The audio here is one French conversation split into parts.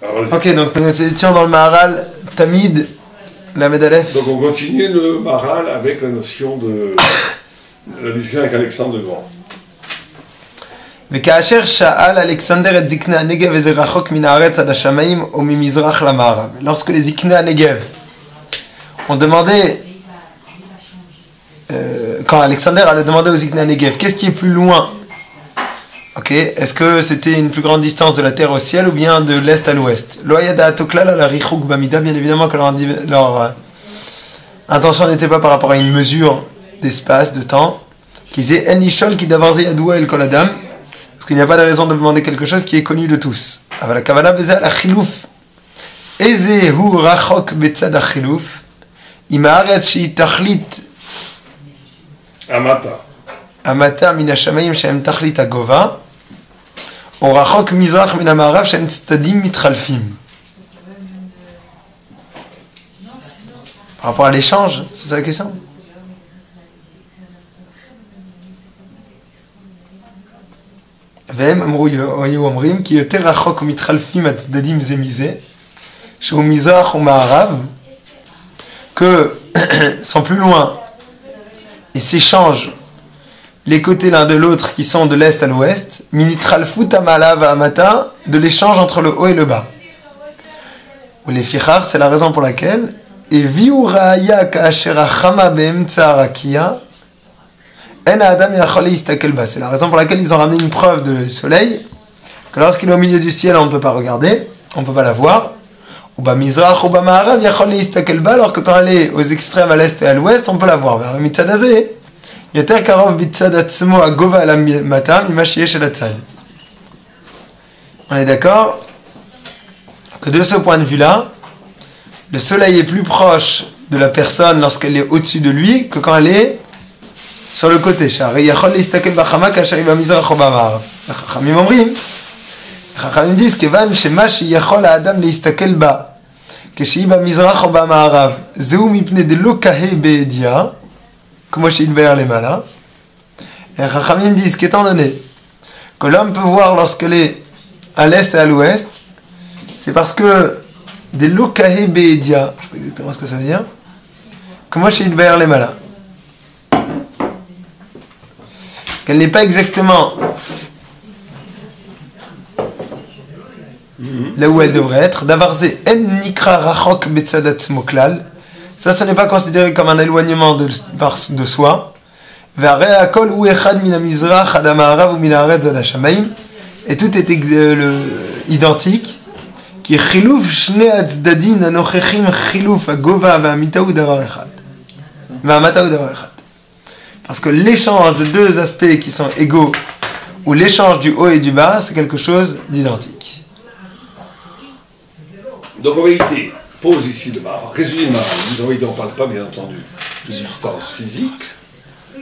Alors, Ok, donc nous étions dans le Maharal Tamid, la Medalef. donc on continue le Maharal avec la notion de la discussion avec Alexandre le Grand. וכאשר שאל אלכסנדר את זקני הנגב וזה רחוק מן הארץ עד השמיים או ממזרח למערב. Lorsque les זקני הנגב ont demandé, quand Alexander allait demander aux ziknei Negev, qu'est-ce qui est plus loin? Ok, est-ce que c'était une plus grande distance de la terre au ciel ou bien de l'est à l'ouest? Lo haya da'ato klal ala richuk bamida, bien évidemment que leur intention n'était pas par rapport à une mesure d'espace, de temps. Qu'ils disaient en nishol ki davar ze yadoua el kol adam, parce qu'il n'y a pas de raison de demander quelque chose qui est connu de tous. Aval hakavana beze al achiluf, eze hu rachok betzad achiluf, im haaretz shehi tachlit Amata. המטה מן השמיים שהם תכלית הגובה, או רחוק מזרח מן המערב שהם צדדים מתחלפים. Par rapport à l'échange, c'est ça la question? והם היו אומרים כי יותר רחוק ומתחלפים הצדדים זה מזה, שהוא מזרח ומערב, que sont plus loin et s'échangent les côtés l'un de l'autre qui sont de l'est à l'ouest, minitralfut amala va amata, de l'échange entre le haut et le bas. Ou les fichar, c'est la raison pour laquelle, et viu raya ka'ashera chama be'emtsa rakia, en adam yachol yistakel ba. C'est la raison pour laquelle ils ont ramené une preuve du soleil, que lorsqu'il est au milieu du ciel, on ne peut pas regarder, on ne peut pas la voir. Ou ba mizrach ou ba ma'arav yachol yistakel ba, alors que quand elle est aux extrêmes à l'est et à l'ouest, on peut la voir. Vers le mitzadazé. On est d'accord que de ce point de vue-là, le soleil est plus proche de la personne lorsqu'elle est au-dessus de lui que quand elle est sur le côté. Les Chachamim disent que shema sheyachol ha'adam le'istakel ba כשהיא במזרח או במערב, זהו מפני דלא קהה בידיעה, כמו שהתבהר למעלה. Et Chachamim disent qu'étant donné que l'homme peut voir lorsqu'elle est à l'est et à l'ouest, c'est parce que des lokahe beedia, je sais pas exactement ce que ça veut dire, comment שהתבהר למעלה, qu'elle n'est pas exactement là où elle devrait être. Davarze en nikra rachok betzad atzmo klal. Ça, ce n'est pas considéré comme un éloignement de soi. Ve'arei hakol hu echad min hamizrach ad hama'arav u'min haaretz ad hashamayim. Et tout est identique. Ki chiluf shnei hatzdadin anochechim chiluf hagova ve'hamita hu davar echad. Ve'hamata hu davar echad. Parce que l'échange de deux aspects qui sont égaux, ou l'échange du haut et du bas, c'est quelque chose d'identique. Donc en vérité, pose ici le Maharal. Qu'est-ce que dit le Maharal? En vérité, on ne parle pas bien entendu de distance physique,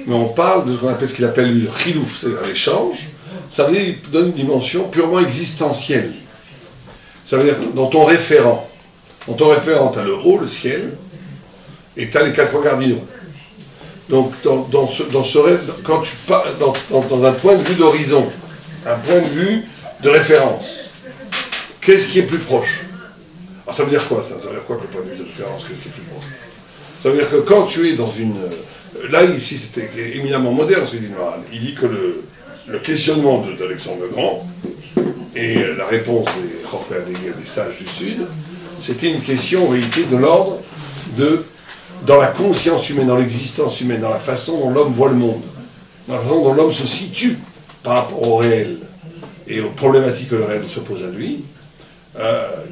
mais on parle de ce qu'on appelle, ce qu'il appelle lui, le chilouf, c'est-à-dire l'échange. Ça veut dire qu'il donne une dimension purement existentielle. Ça veut dire dans ton référent. Dans ton référent, tu as le haut, le ciel, et tu as les quatre cardinaux. Donc quand tu pars dans un point de vue d'horizon, un point de vue de référence, qu'est-ce qui est plus proche? Alors ça veut dire quoi ça? Ça veut dire quoi que le point de vue de référence, qu'est-ce qui est plus proche? Ça veut dire que quand tu es dans une... Là, ici, c'était éminemment moderne ce que dit le Maharal. Il dit que le questionnement d'Alexandre le Grand et la réponse des Chokmei des sages du Sud, c'était une question en réalité de l'ordre de... dans la conscience humaine, dans l'existence humaine, dans la façon dont l'homme voit le monde, dans la façon dont l'homme se situe par rapport au réel et aux problématiques que le réel se pose à lui.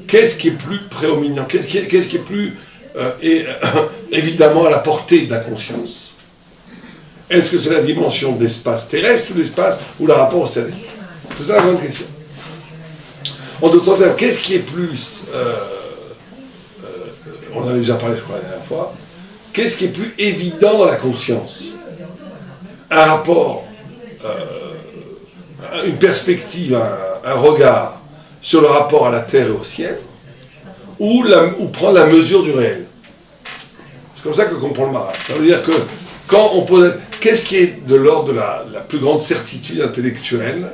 Qu'est-ce qui est plus prédominant, qu'est-ce qui est plus évidemment à la portée de la conscience? Est-ce que c'est la dimension de l'espace terrestre ou le rapport au céleste? C'est ça la grande question. En d'autres termes, qu'est-ce qui est plus... on en a déjà parlé, je crois, la dernière fois. Qu'est-ce qui est plus évident dans la conscience? Un rapport, une perspective, un regard sur le rapport à la terre et au ciel, ou prendre la mesure du réel. C'est comme ça que comprend le Maharal. Ça veut dire que quand on pose... Qu'est-ce qui est de l'ordre de la plus grande certitude intellectuelle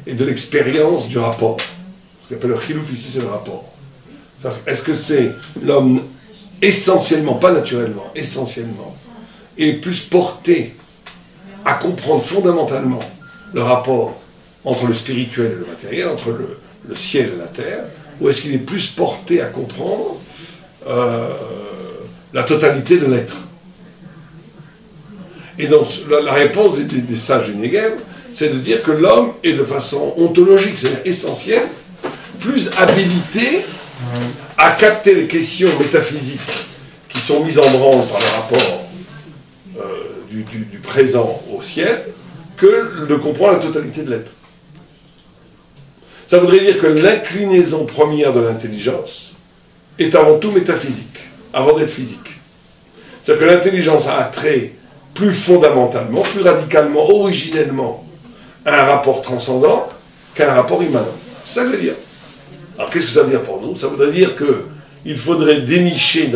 et de l'expérience du rapport? Ce qu'on appelle le chilouf ici, c'est le rapport. Est-ce que c'est l'homme essentiellement, pas naturellement, essentiellement, est plus porté à comprendre fondamentalement le rapport entre le spirituel et le matériel, entre le ciel et la terre, ou est-ce qu'il est plus porté à comprendre la totalité de l'être? Et donc la réponse des sages du Negev, c'est de dire que l'homme est de façon ontologique, c'est-à-dire essentielle, plus habilité à capter les questions métaphysiques qui sont mises en branle par le rapport du présent au ciel, que de comprendre la totalité de l'être. Ça voudrait dire que l'inclinaison première de l'intelligence est avant tout métaphysique, avant d'être physique. C'est-à-dire que l'intelligence a attrait plus fondamentalement, plus radicalement, originellement, à un rapport transcendant qu'à un rapport immanent. C'est ça que je veux dire. Alors qu'est-ce que ça veut dire pour nous? Ça voudrait dire qu'il faudrait dénicher il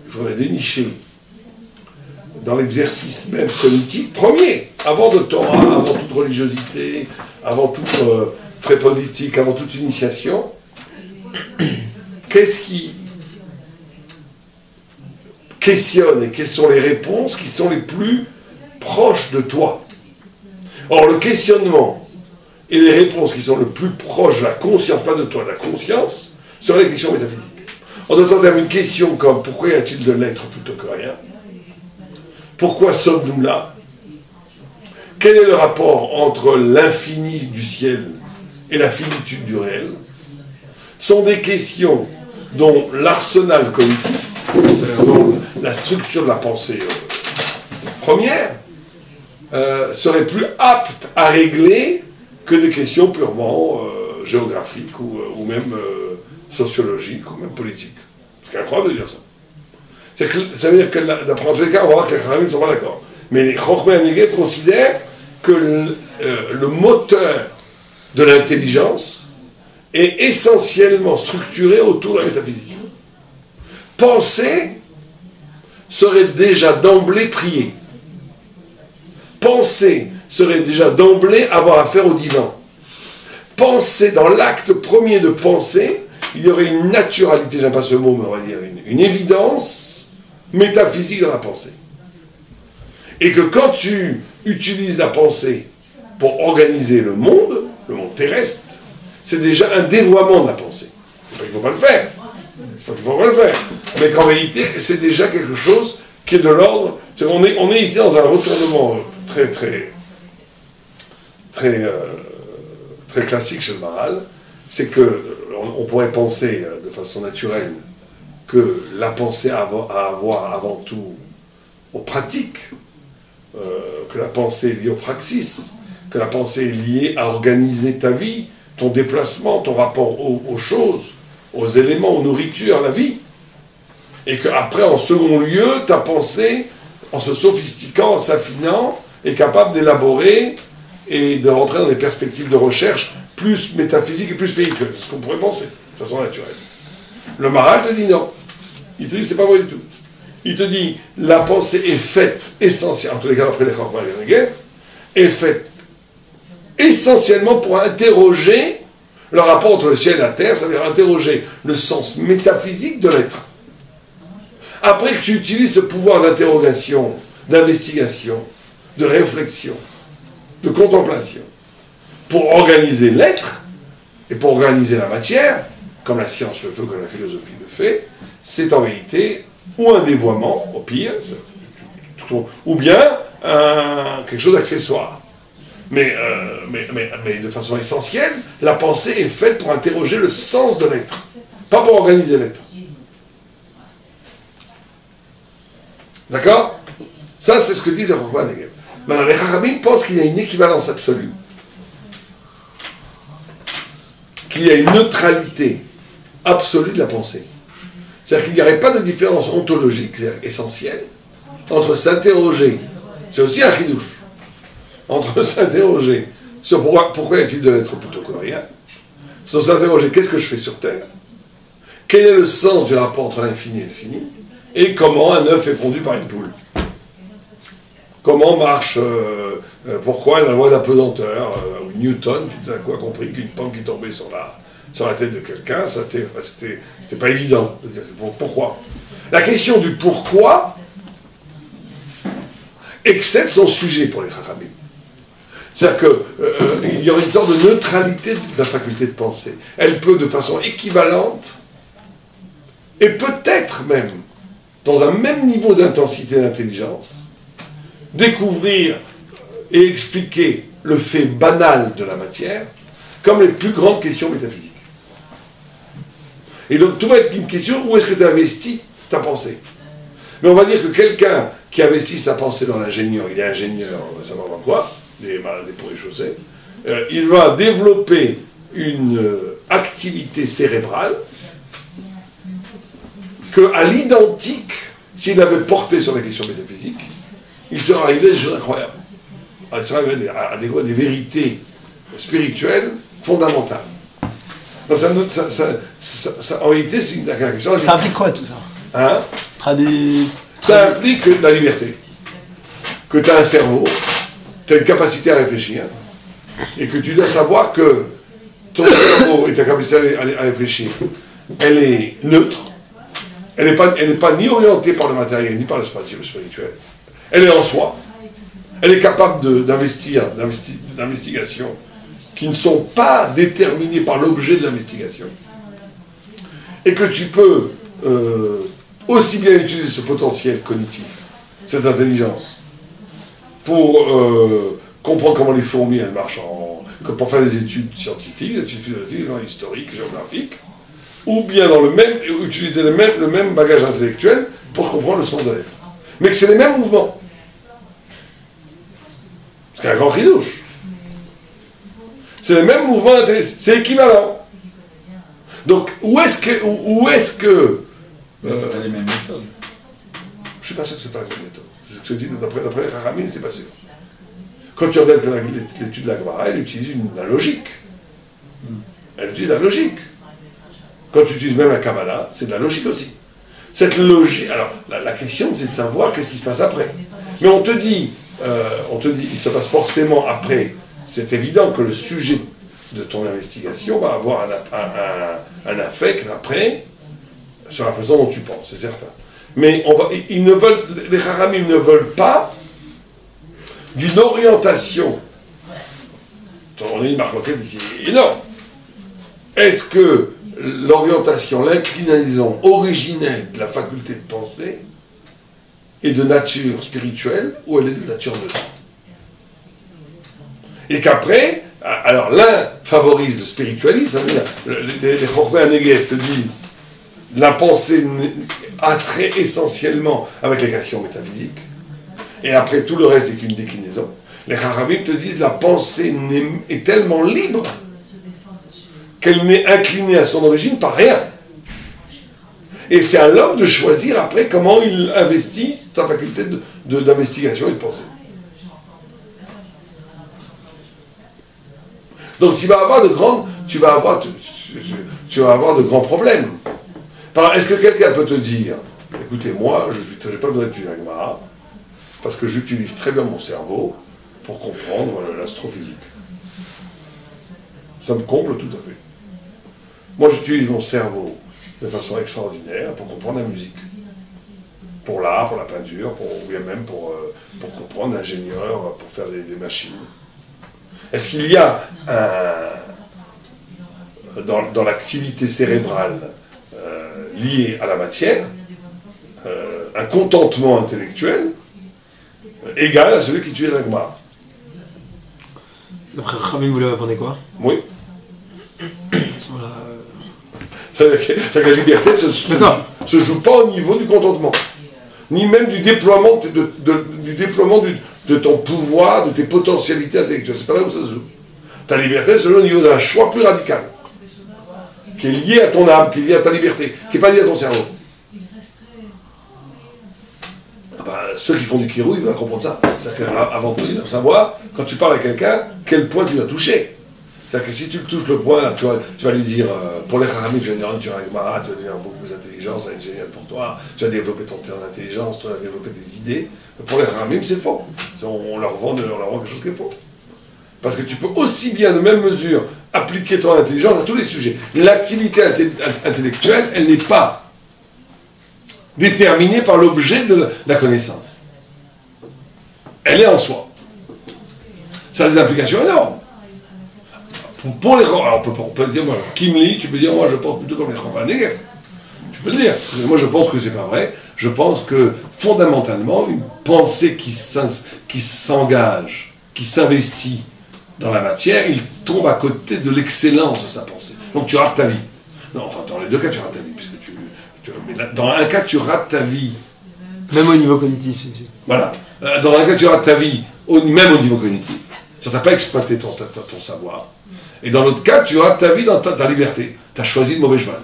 faudrait dénicher dans l'exercice même cognitif premier, avant de Torah, avant toute religiosité, avant toute pré-politique, avant toute initiation, qu'est-ce qui questionne et quelles sont les réponses qui sont les plus proches de toi? Or, le questionnement et les réponses qui sont le plus proches de la conscience, pas de toi, de la conscience, sont les questions métaphysiques. En d'autres termes, une question comme pourquoi y a-t-il de l'être plutôt que rien? Pourquoi sommes-nous là? Quel est le rapport entre l'infini du ciel et la finitude du réel? Sont des questions dont l'arsenal cognitif, c'est-à-dire dont la structure de la pensée première, serait plus apte à régler que des questions purement géographiques ou même sociologiques ou même politiques. C'est incroyable de dire ça. Ça veut dire que, d'après tous les cas, on va voir que les Chachamim ne sont pas d'accord. Mais les Chochmei HaNegev considèrent que le moteur de l'intelligence est essentiellement structuré autour de la métaphysique. Penser serait déjà d'emblée prier. Penser serait déjà d'emblée avoir affaire au divin. Penser, dans l'acte premier de penser, il y aurait une naturalité, j'aime pas ce mot, mais on va dire une évidence métaphysique dans la pensée. Et que quand tu utilises la pensée pour organiser le monde terrestre, c'est déjà un dévoiement de la pensée. C'est pas qu'il ne faut pas le faire. C'est pas qu'il ne faut pas le faire. Mais qu'en réalité, c'est déjà quelque chose qui est de l'ordre. On est ici dans un retournement très classique chez le Maharal. C'est que on pourrait penser de façon naturelle que la pensée a à avoir avant tout aux pratiques, que la pensée est liée au praxis, que la pensée est liée à organiser ta vie, ton déplacement, ton rapport aux choses, aux éléments, aux nourritures, à la vie. Et qu'après, en second lieu, ta pensée, en se sophistiquant, en s'affinant, est capable d'élaborer et de rentrer dans des perspectives de recherche plus métaphysiques et plus spirituelles. C'est ce qu'on pourrait penser, de façon naturelle. Le Maharal te dit non. Il te dit c'est pas vrai du tout. Il te dit la pensée est faite essentiellement, en tous les cas après les Chochmei HaNegev, est faite essentiellement pour interroger le rapport entre le ciel et la terre, ça veut dire interroger le sens métaphysique de l'être. Après que tu utilises ce pouvoir d'interrogation, d'investigation, de réflexion, de contemplation, pour organiser l'être et pour organiser la matière, comme la science le fait, comme la philosophie le fait, c'est en réalité ou un dévoiement, au pire, ou bien quelque chose d'accessoire. Mais de façon essentielle, la pensée est faite pour interroger le sens de l'être, pas pour organiser l'être. D'accord? Ça, c'est ce que disent les Chochmei HaNegev. Maintenant, les Chachamim pensent qu'il y a une équivalence absolue, qu'il y a une neutralité absolue de la pensée. C'est-à-dire qu'il n'y aurait pas de différence ontologique, c'est-à-dire essentielle, entre s'interroger, c'est aussi un chidouche, entre s'interroger sur pourquoi y a-t-il de l'être plutôt que rien, sur s'interroger qu'est-ce que je fais sur Terre, quel est le sens du rapport entre l'infini et le fini, et comment un œuf est pondu par une poule. Comment marche, pourquoi la loi d'apesanteur, Newton, tout à coup a compris qu'une pomme qui tombait sur la tête de quelqu'un, c'était pas évident. Pourquoi? La question du pourquoi excède son sujet pour les Chachamim. C'est-à-dire qu'il y aurait une sorte de neutralité de la faculté de penser. Elle peut, de façon équivalente, et peut-être même, dans un même niveau d'intensité d'intelligence, découvrir et expliquer le fait banal de la matière comme les plus grandes questions métaphysiques. Et donc, tout va être une question, où est-ce que tu investis ta pensée? Mais on va dire que quelqu'un qui investit sa pensée dans l'ingénieur, il est ingénieur, on va savoir dans quoi, des pour les chaussées, il va développer une activité cérébrale qu'à l'identique, s'il avait porté sur la question métaphysique, il serait arrivé à des choses incroyables. Il serait arrivé à des vérités spirituelles fondamentales. Donc en réalité, c'est une question... Ça implique quoi tout ça? Hein? Ça implique la liberté. Que tu as un cerveau, tu as une capacité à réfléchir, et que tu dois savoir que ton cerveau et ta capacité à réfléchir, elle est neutre, elle n'est pas ni orientée par le matériel, ni par le spirituel. Elle est en soi. Elle est capable d'investigations qui ne sont pas déterminées par l'objet de l'investigation. Et que tu peux aussi bien utiliser ce potentiel cognitif, cette intelligence, pour comprendre comment les fourmis elles marchent, pour faire des études scientifiques, des études philosophiques, historiques, géographiques, ou bien utiliser le même bagage intellectuel pour comprendre le sens de l'être. Mais que c'est les mêmes mouvements. C'est un grand ridouche. C'est les mêmes mouvements, c'est équivalent. Donc, où est-ce que mais c'est pas les mêmes méthodes. Je suis pas sûr que c'est pas les mêmes méthodes. C'est ce que je dis, d'après les Chachamim, c'est pas sûr. Quand tu regardes l'étude de la Gemara, elle utilise la logique. Elle utilise la logique. Quand tu utilises même la Kabbalah, c'est de la logique aussi. Cette logique, alors la question c'est de savoir qu'est-ce qui se passe après. Mais on te dit, il se passe forcément après. C'est évident que le sujet de ton investigation va avoir un affect après sur la façon dont tu penses, c'est certain. Mais les Chachamim ne veulent pas d'une orientation. On a une marloquette ici énorme. Est-ce que l'orientation, l'inclinaison originelle de la faculté de penser est de nature spirituelle ou elle est de nature neutre? Et qu'après, alors l'un favorise le spiritualisme, les Chokmei Negev te disent la pensée a trait essentiellement avec les questions métaphysiques, et après tout le reste n'est qu'une déclinaison. Les Chachamim te disent la pensée est tellement libre qu'elle n'est inclinée à son origine par rien. Et c'est à l'homme de choisir après comment il investit sa faculté d'investigation et de pensée. Donc tu vas avoir de grands problèmes. Est-ce que quelqu'un peut te dire, écoutez, moi, je n'ai pas besoin d'étudier la Gemara, parce que j'utilise très bien mon cerveau pour comprendre l'astrophysique. Ça me comble tout à fait. Moi, j'utilise mon cerveau de façon extraordinaire pour comprendre la musique. Pour l'art, pour la peinture, ou bien même pour comprendre l'ingénieur, pour faire des machines. Est-ce qu'il y a dans l'activité cérébrale liée à la matière un contentement intellectuel égal à celui qui utilise la Gemara? D'après Chachamim, vous lui répondez quoi? Oui. C'est-à-dire que la liberté ne se joue pas au niveau du contentement, ni même du déploiement de ton pouvoir, de tes potentialités intellectuelles. C'est pas là où ça se joue. Ta liberté se joue au niveau d'un choix plus radical, qui est lié à ton âme, qui est lié à ta liberté, qui n'est pas lié à ton cerveau. Ceux qui font du kirou, ils doivent comprendre ça. C'est-à-dire qu'avant tout, ils doivent savoir, quand tu parles à quelqu'un, quel point tu dois toucher. C'est-à-dire que si tu touches le point, tu vas lui dire, pour les Chachamim, tu vas dire, tu vas devenir beaucoup plus intelligent, ça va être génial pour toi, tu vas développer ton terrain d'intelligence, tu vas développer des idées. Mais pour les Chachamim, c'est faux. On leur vend quelque chose qui est faux. Parce que tu peux aussi bien, de même mesure, appliquer ton intelligence à tous les sujets. L'activité intellectuelle, elle n'est pas déterminée par l'objet de la connaissance. Elle est en soi. Ça a des implications énormes. Pour les alors on peut dire, moi, Kim Lee, tu peux dire, moi je pense plutôt comme les Rambanés. Tu peux le dire. Mais moi je pense que c'est pas vrai. Je pense que fondamentalement, une pensée qui s'engage, qui s'investit dans la matière, il tombe à côté de l'excellence de sa pensée. Donc tu rates ta vie. Non, enfin dans les deux cas tu rates ta vie, puisque mais là, dans un cas tu rates ta vie. Même au niveau cognitif, c'est sûr. Voilà. Dans un cas tu rates ta vie, même au niveau cognitif. Tu n'as pas exploité ton savoir. Et dans l'autre cas, tu rates ta vie dans ta liberté. Tu as choisi le mauvais cheval.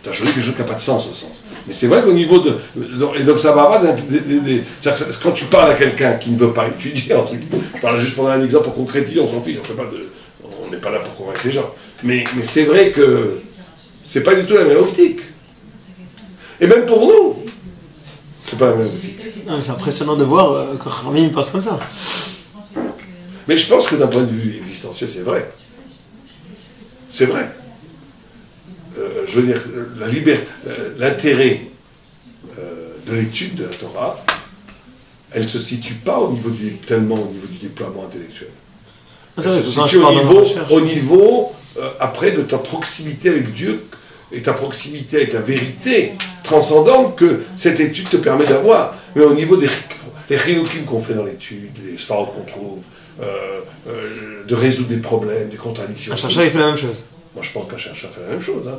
Tu as choisi quelque chose qui n'a pas de sens au sens. Mais c'est vrai qu'au niveau de... Et donc ça va avoir quand tu parles à quelqu'un qui ne veut pas étudier, entre guillemets, je parle juste pour donner un exemple pour concrétiser, on s'en fiche, on n'est pas là pour convaincre les gens. Mais c'est vrai que c'est pas du tout la même optique. Et même pour nous, c'est pas la même optique. Non, mais c'est impressionnant de voir que Ramim pense comme ça. Mais je pense que d'un point de vue existentiel, c'est vrai. C'est vrai. Je veux dire, l'intérêt de l'étude de la Torah, elle ne se situe pas tellement au niveau du déploiement intellectuel. Elle se situe au niveau après, de ta proximité avec Dieu et ta proximité avec la vérité transcendante que cette étude te permet d'avoir. Mais au niveau des chilukim qu'on fait dans l'étude, les sphères qu'on trouve, de résoudre des problèmes, des contradictions. Un chercheur, il fait la même chose. Moi, je pense qu'un chercheur fait la même chose. Hein.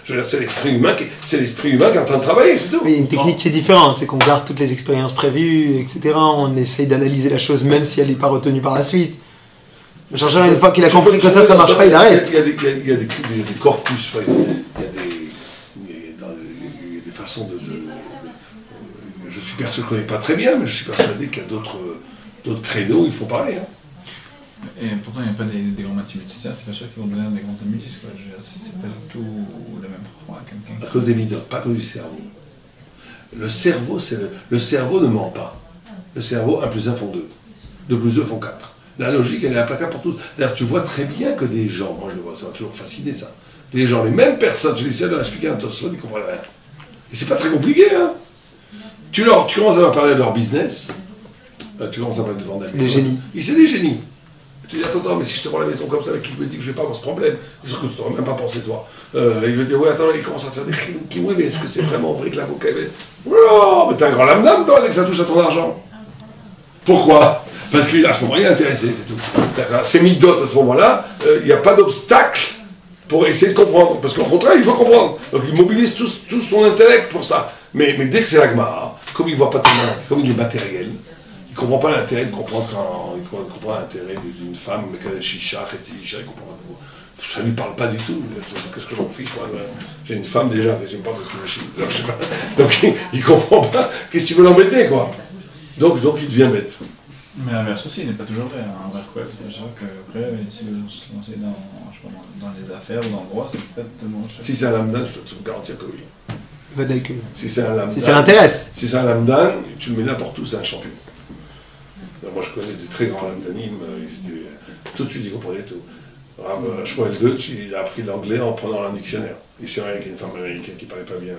Je veux dire, c'est l'esprit humain qui est en train de travailler, c'est tout. Mais il y a une technique qui est différente, c'est qu'on garde toutes les expériences prévues, etc. On essaye d'analyser la chose même si elle n'est pas retenue par la suite. Le chercheur, une fois qu'il a compris que ça marche pas, il arrête. Il y a des corpus, il y a des façons de... Je suis persuadé, je ne connais pas très bien, mais je suis persuadé qu'il y a d'autres créneaux, il faut pareil. Hein. Et pourtant, il n'y a pas des grands mathématiciens, c'est pas sûr qu'ils vont donner des grands musiciens. C'est pas du tout la même chose à quelqu'un. À cause des midotes, pas à cause du cerveau. Le cerveau ne ment pas. Le cerveau, 1 plus 1 font 2. 2 plus 2 font 4. La logique, elle est implacable pour tous. D'ailleurs, tu vois très bien que des gens, moi je le vois, ça m'a toujours fasciné ça. Des gens, les mêmes personnes, tu essaies de leur expliquer un Tosfot, ils ne comprennent rien. Et c'est pas très compliqué, hein. Tu commences à leur parler de leur business, tu commences à parler de vendre. C'est des génies. C'est des génies. Tu dis, attends, mais si je te rends la maison comme ça, qui me dit que je ne vais pas avoir ce problème, c'est sûr que tu n'aurais même pas pensé, toi. Il veut dire, ouais, attends, il commence à te faire des qui, oui, mais est-ce que c'est vraiment vrai que l'avocat est... Oh, mais t'es un grand lame-dame, toi, dès que ça touche à ton argent. Pourquoi? Parce qu'à ce moment-là, il est intéressé, c'est tout. C'est midot à ce moment-là, il n'y a pas d'obstacle pour essayer de comprendre. Parce qu'au contraire, il veut comprendre. Donc il mobilise tout son intellect pour ça. Mais dès que c'est la Gemara, comme il ne voit pas tellement, comme il est matériel, il ne comprend pas l'intérêt de comprendre il comprend l'intérêt d'une femme, mais qu'elle est chicha, il comprend pas. Ça ne lui parle pas du tout. Qu'est-ce que j'en fiche, moi? J'ai une femme déjà, mais je ne me parle pas. Donc il ne comprend pas. Qu'est-ce que tu veux l'embêter, quoi? Donc il devient bête. Mais l'inverse aussi n'est pas toujours vrai. Hein. Envers quoi? C'est sûr qu'après, si vous se lancez dans les affaires ou dans le droit, c'est peut-être tellement... Si c'est un lambda, je peux te garantir que oui. Si c'est un lambda, si ça l'intéresse. Si c'est un lambda, tu le mets n'importe où, c'est un champion. Alors moi je connais des très grands lambdanim, tout de suite ils comprenaient tout. Shmuel Deutsch, il a appris l'anglais en prenant un dictionnaire. Il s'est marié avec une femme américaine qui ne parlait pas bien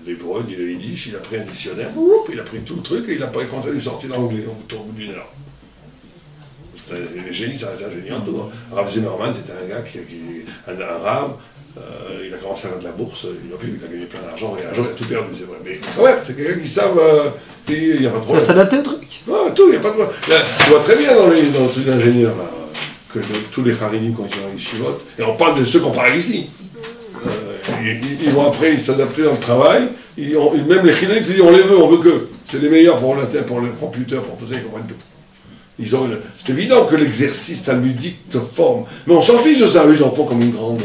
l'hébreu, ni le yiddish, il a pris un dictionnaire, il a pris tout le truc et il a commencé à lui sortir l'anglais au bout d'une heure. Les génies, ça reste un génie en tout. Rav Zimmerman, c'était un gars un arabe, il a commencé à faire de la bourse, il a gagné plein d'argent, et un jour il a tout perdu, c'est vrai. Mais quand même, c'est quelqu'un qui savent, il n'y a pas de problème. Ça s'adapte au truc. Tout, il n'y a pas de problème. Là, tu vois très bien dans le truc d'ingénieur, que tous les harinim quand ils sont dans les chivotes, et on parle de ceux qu'on parle ici. Ils vont après s'adapter dans le travail, même les chilotes, ils disent on les veut, on veut que. C'est les meilleurs pour le computer, pour tout ça, ils comprennent tout. C'est évident que l'exercice talmudique te forme. Mais on s'en fiche de ça, eux ils en font comme une grande...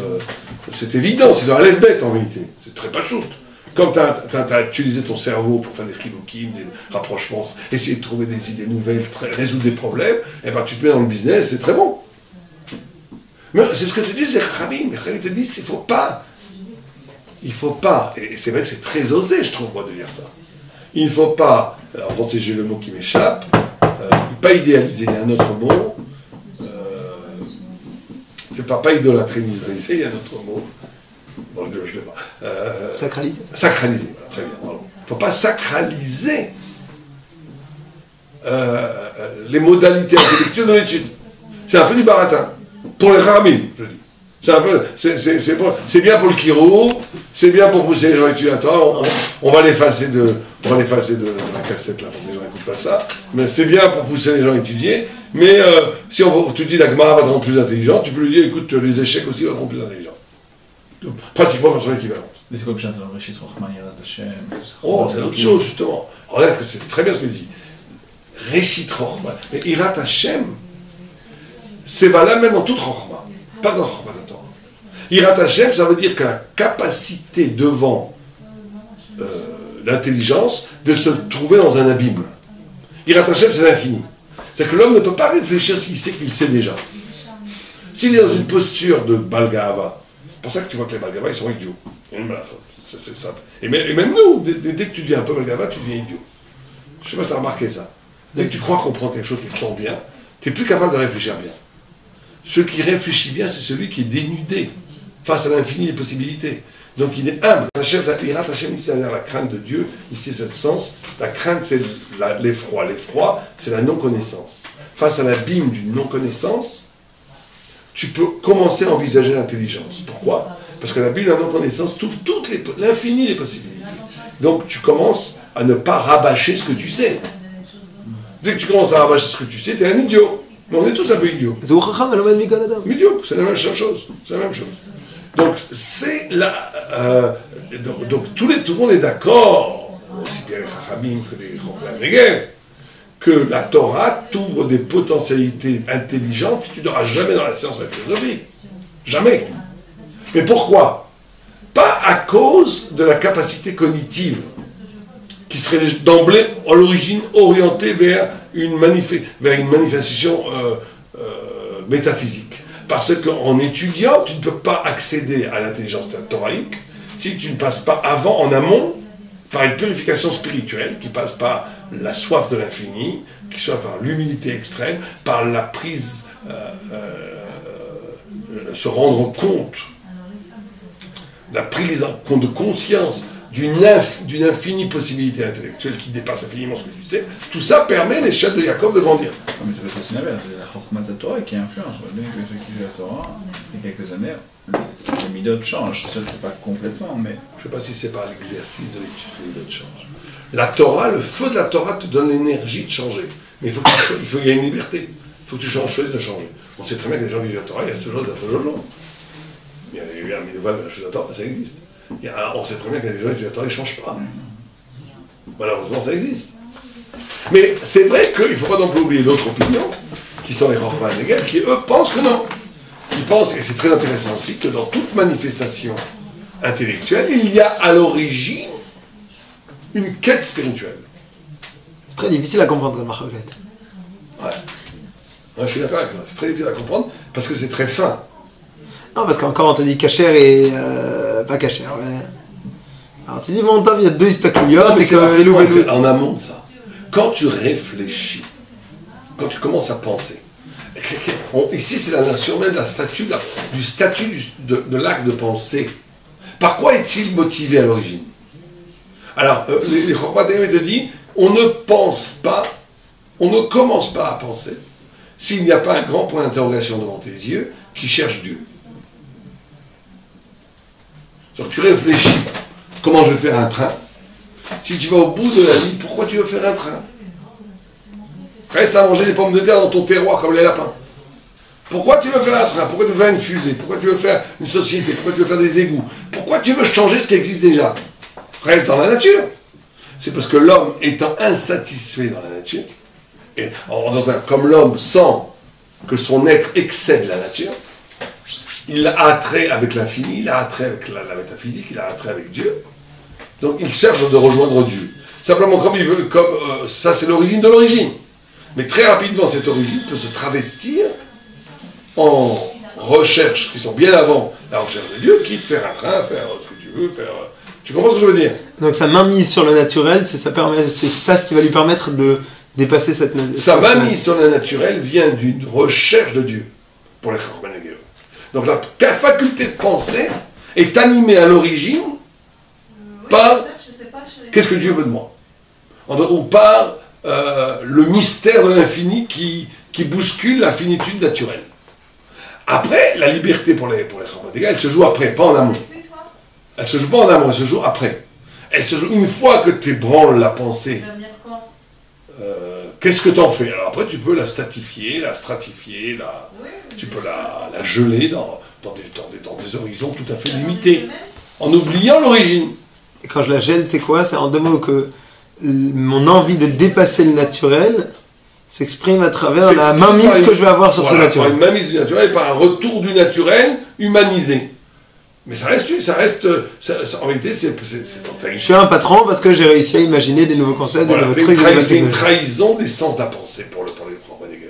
C'est évident, c'est dans la lève-bête en vérité. C'est très pas choute. Comme tu as utilisé ton cerveau pour faire des chilukim, des rapprochements, essayer de trouver des idées nouvelles, résoudre des problèmes, et ben tu te mets dans le business, c'est très bon. Mais c'est ce que te disent les Khamim. Les Khamim te disent il ne faut pas, et c'est vrai que c'est très osé, je trouve, moi, de dire ça. Il ne faut pas, en français j'ai le mot qui m'échappe, pas idéaliser, il y a un autre mot, C'est pas idolâtrer ni idoliser, il y a un autre mot. Bon, je l'ai pas. Sacraliser. Sacraliser, voilà, très bien, pardon. Il ne faut pas sacraliser les modalités intellectuelles de l'étude. C'est un peu du baratin. Pour les ramim, je dis. C'est bien pour le kiro, c'est bien pour pousser les gens à étudier. Attends, on va l'effacer de la cassette là, pour que les gens n'écoutent pas ça. Mais c'est bien pour pousser les gens à étudier. Mais si tu dis la Gemara va te rendre plus intelligent, tu peux lui dire écoute, les échecs aussi vont te rendre plus intelligent. Donc, pratiquement de façon équivalente. Mais c'est quoi le chat de Rishit Rochman, Yirat Hashem? Oh, c'est autre chose justement. Regarde que c'est très bien ce que tu dis. Rishit Rochman. Mais Yirat Hashem, c'est valable même en toute Rochma. Pas dans Rochma de Torah. Yirat Hashem, ça veut dire que la capacité devant l'intelligence de se trouver dans un abîme. Yirat Hashem, c'est l'infini. C'est-à-dire que l'homme ne peut pas réfléchir à ce qu'il sait déjà. S'il est dans une posture de Balgava, c'est pour ça que tu vois que les Balgava, ils sont idiots. C'est simple. Et même nous, dès que tu deviens un peu Balgava, tu deviens idiot. Je ne sais pas si tu as remarqué ça. Dès que tu crois comprendre quelque chose, tu te sens bien, tu n'es plus capable de réfléchir bien. Celui qui réfléchit bien, c'est celui qui est dénudé face à l'infini des possibilités. Donc il est humble. Yirat Hashem, ici, c'est-à-dire la crainte de Dieu. Ici, c'est le sens. La crainte, c'est l'effroi. L'effroi, c'est la non-connaissance. Face à l'abîme d'une non-connaissance, tu peux commencer à envisager l'intelligence. Pourquoi ? Parce que l'abîme de la non-connaissance trouve l'infini des possibilités. Donc tu commences à ne pas rabâcher ce que tu sais. Dès que tu commences à rabâcher ce que tu sais, tu es un idiot. Mais on est tous un peu idiots. Idiot, c'est la même chose. C'est la même chose. Donc, c'est la. Donc tout le monde est d'accord, aussi bien les Chachamim que les Chachamim, que la Torah t'ouvre des potentialités intelligentes que tu n'auras jamais dans la science et la philosophie. Jamais. Mais pourquoi ? Pas à cause de la capacité cognitive, qui serait d'emblée, à l'origine, orientée vers une manifestation métaphysique. Parce qu'en étudiant, tu ne peux pas accéder à l'intelligence thoraïque si tu ne passes pas avant, en amont, par une purification spirituelle qui passe par la soif de l'infini, qui soit par l'humilité extrême, par la prise, se rendre compte, la prise en compte de conscience d'une infinie possibilité intellectuelle qui dépasse infiniment ce que tu sais. Tout ça permet l'échelle de Jacob de grandir. Mais ça peut être aussi l'inverse, c'est la Chokhmat de Torah qui influence. Bien que ceux qui jouent la Torah, il y a quelques années, les midot changent. Ça ne fait pas complètement, mais... Je ne sais pas si c'est par l'exercice de l'étude que les midot changent. La Torah, le feu de la Torah te donne l'énergie de changer. Mais il y a une liberté. Il faut que tu choisisses de changer. On sait très bien que les gens qui vivent la Torah, il y a toujours des non. Il y a les nouvelles choses de la Torah, ça existe. On sait très bien qu'il y a des gens qui disent « Attends, ils ne changent pas ». Malheureusement, ça existe. Mais c'est vrai qu'il ne faut pas non plus oublier l'autre opinion, qui sont les Rochman et Hegel, qui eux pensent que non. Ils pensent, et c'est très intéressant aussi, que dans toute manifestation intellectuelle, il y a à l'origine une quête spirituelle. C'est très difficile à comprendre, Marcolet. Ouais, je suis d'accord avec ça. C'est très difficile à comprendre, parce que c'est très fin. Non, parce qu'encore on te dit cachère et pas cachère. Ouais. Alors tu dis, bon, il y a deux histoculiotes et que c'est en amont de ça. Quand tu réfléchis, quand tu commences à penser, ici c'est la notion même du statut de l'acte de penser. Par quoi est-il motivé à l'origine ? Alors, les Chokhmat te disent, on ne commence pas à penser s'il n'y a pas un grand point d'interrogation devant tes yeux qui cherche Dieu. Donc tu réfléchis, comment je vais faire un train ? Si tu vas au bout de la ligne, pourquoi tu veux faire un train ? Reste à manger des pommes de terre dans ton terroir comme les lapins. Pourquoi tu veux faire un train ? Pourquoi tu veux faire une fusée ? Pourquoi tu veux faire une société ? Pourquoi tu veux faire des égouts ? Pourquoi tu veux changer ce qui existe déjà ? Reste dans la nature. C'est parce que l'homme étant insatisfait dans la nature, et comme l'homme sent que son être excède la nature, il a attrait avec l'infini, il a attrait avec la métaphysique, il a attrait avec Dieu. Donc il cherche de rejoindre Dieu. Simplement, ça c'est l'origine de l'origine. Mais très rapidement, cette origine peut se travestir en recherches qui sont bien avant la recherche de Dieu, quitte faire un train, faire ce que tu veux, faire... Tu comprends ce que je veux dire ? Donc sa mainmise sur le naturel, c'est ça ce qui va lui permettre de dépasser cette... Sa mainmise sur le naturel vient d'une recherche de Dieu, pour les Chokhmat Hegel. Donc la faculté de penser est animée à l'origine par qu'est-ce que Dieu veut de moi, ou par le mystère de l'infini qui bouscule la finitude naturelle. Après, la liberté pour les Chormadega, elle se joue après, pas en amont. Elle se joue pas en amont, elle se joue après. Elle se joue une fois que tu ébranles la pensée. Qu'est-ce que tu en fais? Alors après, tu peux la stratifier, tu peux la geler dans des horizons tout à fait limités, en oubliant l'origine. Et quand je la gèle, c'est quoi? C'est en deux mots que mon envie de dépasser le naturel s'exprime à travers la mainmise que je vais avoir sur ce naturel. Par une mainmise du naturel et par un retour du naturel humanisé. Mais ça reste en réalité, je suis un patron parce que j'ai réussi à imaginer des nouveaux concepts, des nouveaux trucs. C'est une trahison des sens de la pensée pour les Chormadega.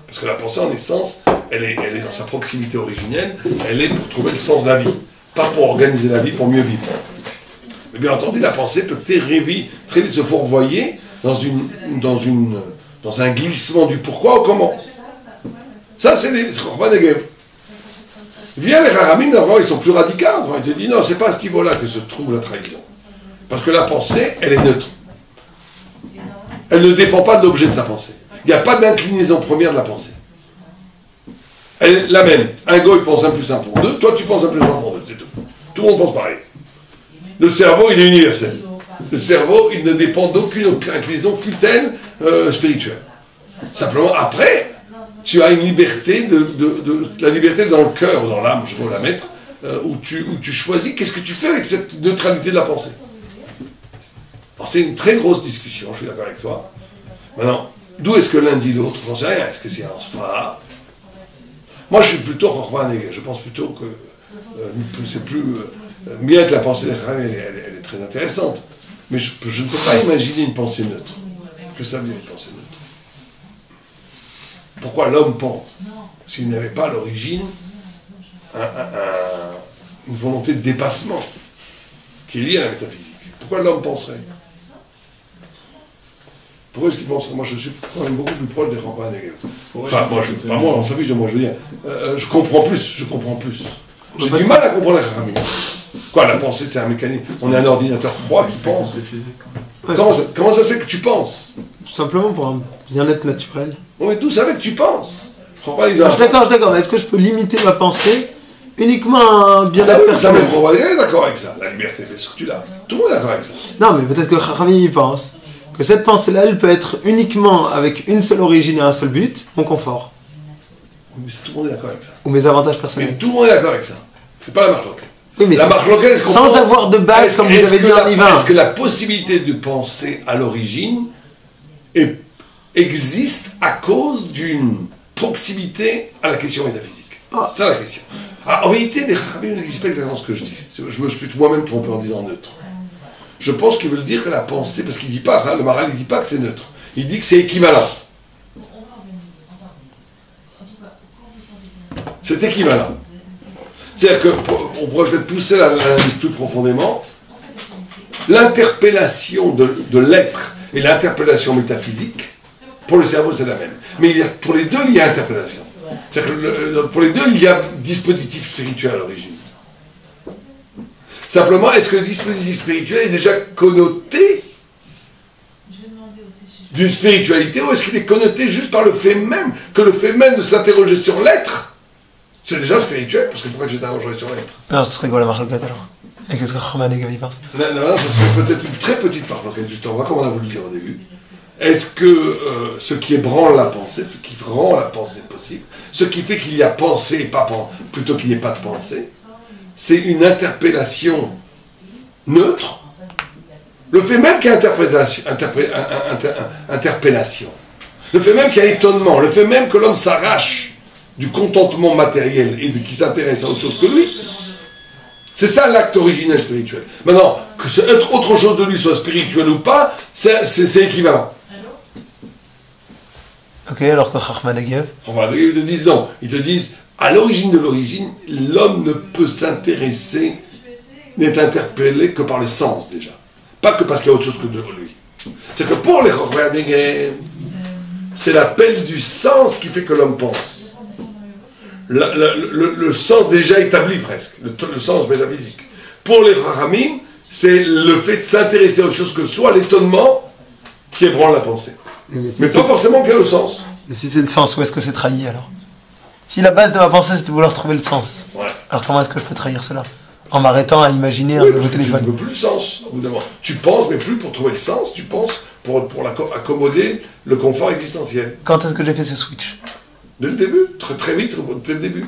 Parce que la pensée, en essence, elle est dans sa proximité originelle, elle est pour trouver le sens de la vie, pas pour organiser la vie, pour mieux vivre. Mais bien entendu, la pensée peut très vite se fourvoyer dans un glissement du pourquoi au comment. Ça, c'est les Chormadega. Vient les Rahamim, d'abord, ils sont plus radicaux. Ils te disent non, c'est pas à ce niveau-là que se trouve la trahison. Parce que la pensée, elle est neutre. Elle ne dépend pas de l'objet de sa pensée. Il n'y a pas d'inclinaison première de la pensée. Elle est la même. Un goy pense 1 plus 1 font 2, toi tu penses 1 plus 1 font 2, c'est tout. Tout le monde pense pareil. Le cerveau, il est universel. Le cerveau, il ne dépend d'aucune inclinaison, fût-elle spirituelle. Simplement, après, tu as une liberté, la liberté dans le cœur ou dans l'âme, je sais pas où la mettre, où tu choisis qu'est-ce que tu fais avec cette neutralité de la pensée. Alors c'est une très grosse discussion, je suis d'accord avec toi. Maintenant, d'où est-ce que l'un dit l'autre? J'en sais rien. Est-ce que c'est un sphara? Moi je suis plutôt Chormadega, je pense plutôt que c'est plus... bien que la pensée elle est très intéressante, mais je ne peux pas imaginer une pensée neutre. Qu'est-ce que ça veut dire une pensée neutre? Pourquoi l'homme pense? S'il n'avait pas à l'origine une volonté de dépassement qui est liée à la métaphysique. Pourquoi l'homme penserait? Pourquoi est-ce qu'il penserait? Moi, je suis quand même beaucoup plus proche des Chormadega. Enfin, on s'en fiche de moi, je veux dire. Je comprends plus. J'ai du mal à comprendre les Chachamim. Quoi, la pensée, c'est un mécanisme. On est un ordinateur froid qui pense. Comment ça fait que tu penses? Tout simplement pour un bien-être naturel. Oui, mais d'où ça fait que tu penses? Je suis d'accord, mais est-ce que je peux limiter ma pensée uniquement à un bien-être personnel? On est d'accord avec ça, la liberté, c'est ce que tu l'as. Tout le monde est d'accord avec ça. Non, mais peut-être que Chachamim y pense. Que cette pensée-là, elle peut être uniquement avec une seule origine et un seul but, mon confort. Mais tout le monde est d'accord avec ça. Ou mes avantages personnels. Mais tout le monde est d'accord avec ça. C'est pas la marloquette. Oui, mais la marloquette, sans avoir de base, comme vous avez dit en hiver. Est-ce que la possibilité de penser à l'origine existe à cause d'une proximité à la question métaphysique? C'est ça la question. En vérité, les Chachamim ne disent pas exactement ce que je dis. Je me suis moi-même trompé en disant neutre. Je pense qu'ils veulent dire que la pensée, parce qu'il ne dit pas, le Maharal ne dit pas que c'est neutre. Il dit que c'est équivalent. C'est équivalent. C'est-à-dire qu'on pourrait peut-être pousser l'analyse plus profondément. L'interpellation de l'être et l'interpellation métaphysique, pour le cerveau, c'est la même. Mais pour les deux, il y a interpellation. C'est-à-dire que pour les deux, il y a dispositif spirituel à l'origine. Simplement, est-ce que le dispositif spirituel est déjà connoté d'une spiritualité, ou est-ce qu'il est connoté juste par le fait même, que le fait même de s'interroger sur l'être, c'est déjà spirituel, parce que pourquoi tu t'interrogerais sur l'être? Non, ce serait quoi la marloquette alors? Et qu'est-ce que Chormadega y pense? Non, ce serait peut-être une très petite marloquette, justement, on va comme on a voulu le dire au début. Est-ce que ce qui ébranle la pensée, ce qui rend la pensée possible, ce qui fait qu'il y a pensée, plutôt qu'il n'y ait pas de pensée, c'est une interpellation neutre, le fait même qu'il y a interpellation, le fait même qu'il y a étonnement, le fait même que l'homme s'arrache du contentement matériel et qu'il s'intéresse à autre chose que lui, c'est ça l'acte originel spirituel. Maintenant, que autre chose de lui soit spirituel ou pas, c'est équivalent. Ok, alors que Chormadega ils te disent non, ils te disent à l'origine de l'origine, l'homme ne peut s'intéresser, n'est interpellé que par le sens déjà. Pas que parce qu'il y a autre chose que de lui. C'est que pour les Chormadega, c'est l'appel du sens qui fait que l'homme pense. le sens déjà établi presque, le sens métaphysique. Pour les Chachamim, c'est le fait de s'intéresser à autre chose que soi, l'étonnement qui ébranle la pensée. Mais pas forcément qu'il y a le sens. Mais si c'est le sens, où est-ce que c'est trahi alors? Si la base de ma pensée c'est de vouloir trouver le sens, alors comment est-ce que je peux trahir cela? En m'arrêtant à imaginer un nouveau téléphone. Tu ne veux plus le sens, au bout d'un moment. Tu penses, mais plus pour trouver le sens, tu penses pour accommoder le confort existentiel. Quand est-ce que j'ai fait ce switch? Dès le début, très vite, dès le début.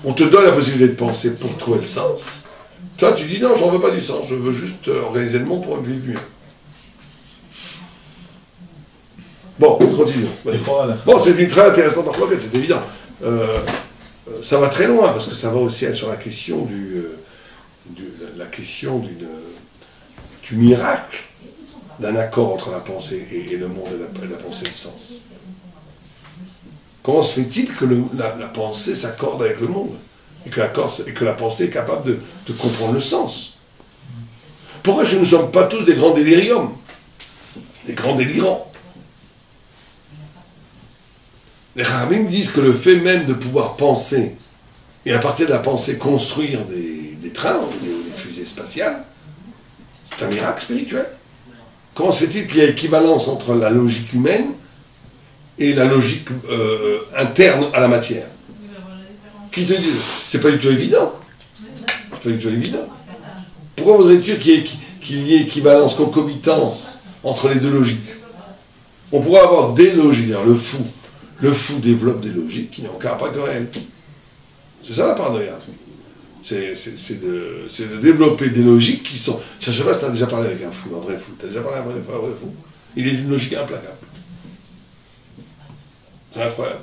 On te donne la possibilité de penser pour trouver le sens. Toi, tu dis non, j'en veux pas du sens, je veux juste organiser le monde pour vivre mieux. Bon, continuons. Bon, c'est une très intéressante remarque, c'est évident. Ça va très loin, parce que ça va aussi sur la question du miracle d'un accord entre la pensée et le monde, et la pensée et le sens. Comment se fait-il que la pensée s'accorde avec le monde et que la pensée est capable de comprendre le sens? Pourquoi est-ce que nous ne sommes pas tous des grands déliriums, des grands délirants? Les Chachamim disent que le fait même de pouvoir penser, et à partir de la pensée construire des trains ou des fusées spatiales, c'est un miracle spirituel. Comment se fait-il qu'il y ait équivalence entre la logique humaine et la logique interne à la matière? Qui te dit? C'est pas du tout évident. C'est pas du tout évident. Pourquoi voudrais-tu qu'il y ait équivalence, concomitance entre les deux logiques? On pourrait avoir des logiques, d'ailleurs, le fou développe des logiques qui n'ont aucun impact réel. C'est ça la paranoïa. C'est de développer des logiques qui sont... Je ne sais pas si tu as déjà parlé avec un fou, un vrai fou. Tu as déjà parlé avec un vrai fou. Il est d'une logique implacable. C'est incroyable.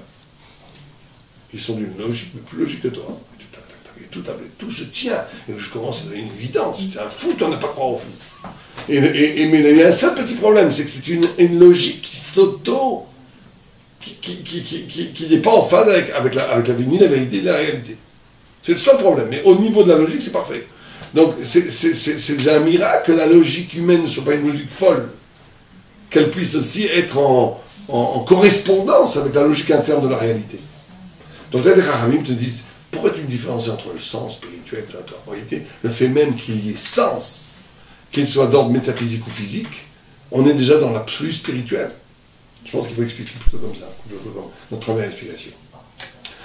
Ils sont d'une logique, mais plus logique que toi. Et tout se tient. Et je commence à donner une évidence. Tu es un fou, tu n'en as pas croire au fou. Mais il y a un seul petit problème, c'est que c'est une logique qui s'auto... qui n'est pas en phase avec la ni la vérité ni la réalité. C'est le seul problème. Mais au niveau de la logique, c'est parfait. Donc, c'est déjà un miracle que la logique humaine ne soit pas une logique folle. Qu'elle puisse aussi être en correspondance avec la logique interne de la réalité. Donc là, les Chachamim te disent, pourquoi tu me différencies entre le sens spirituel et la réalité? Le fait même qu'il y ait sens, qu'il soit d'ordre métaphysique ou physique, on est déjà dans l'absolu spirituel. Je pense qu'il faut expliquer plutôt comme ça, notre première explication.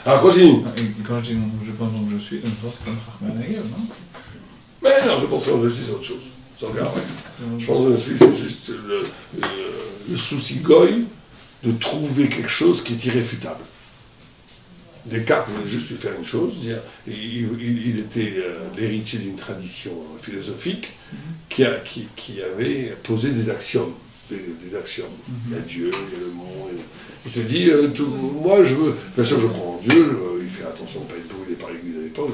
Alors, continue. Quand je dis je pense donc je suis, donc je pense que c'est comme Rahman Nagel, non? Mais non, je pense que je suis, c'est autre chose. C'est encore vrai. Je pense que je suis, c'est juste le souci goy de trouver quelque chose qui est irréfutable. Descartes voulait juste lui faire une chose, dire, il était l'héritier d'une tradition philosophique qui avait posé des axiomes. Des axiomes. Il y a Dieu, il y a le monde. Il te dit, moi je veux, bien sûr je crois en Dieu, il fait attention de ne pas être brûlé par l'Église à l'époque,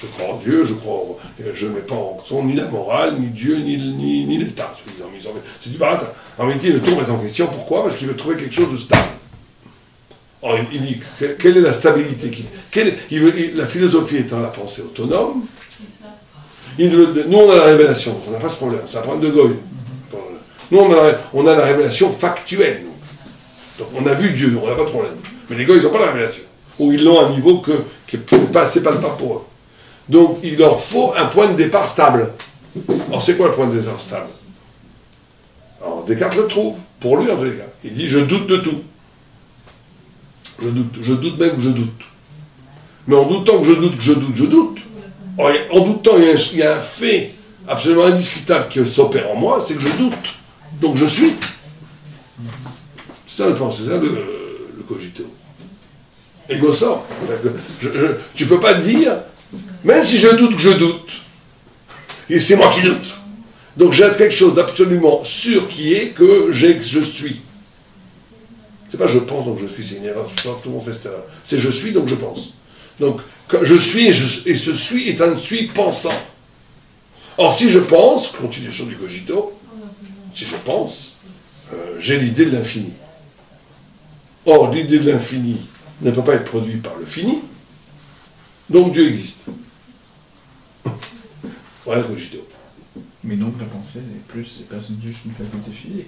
je crois en Dieu, je ne mets pas en question ni la morale, ni Dieu, ni l'État. C'est du baratin. En réalité, il le tourne en question, pourquoi? Parce qu'il veut trouver quelque chose de stable. Or, il dit, quelle est la stabilité la philosophie étant la pensée autonome, nous on a la révélation, donc on n'a pas ce problème, c'est un problème de Goy. Nous, on a la révélation factuelle. Donc, on a vu Dieu, donc on n'a pas de problème. Mais les gars, ils n'ont pas la révélation. Ou ils l'ont à un niveau qui n'est pas assez palpable pour eux. Donc, il leur faut un point de départ stable. Alors, c'est quoi le point de départ stable? Alors, Descartes le trouve, pour lui, en tous les cas. Il dit, je doute de tout. Je doute même que je doute. Mais en doutant que je doute. Alors, en doutant, il y a un fait absolument indiscutable qui s'opère en moi, c'est que je doute. Donc je suis. C'est ça le pense, c'est ça le cogito. Ego sum. Tu ne peux pas dire, même si je doute que je doute, et c'est moi qui doute. Donc j'ai quelque chose d'absolument sûr qui est que je suis. C'est pas je pense donc je suis, c'est une erreur, tout le monde fait cette erreur. C'est je suis donc je pense. Donc je suis et ce suis est un suis pensant. Or si je pense, continuation du cogito, si je pense, j'ai l'idée de l'infini. Or, l'idée de l'infini ne peut pas être produite par le fini, donc Dieu existe. Voilà le cogito. Mais donc la pensée, c'est pas juste une faculté physique.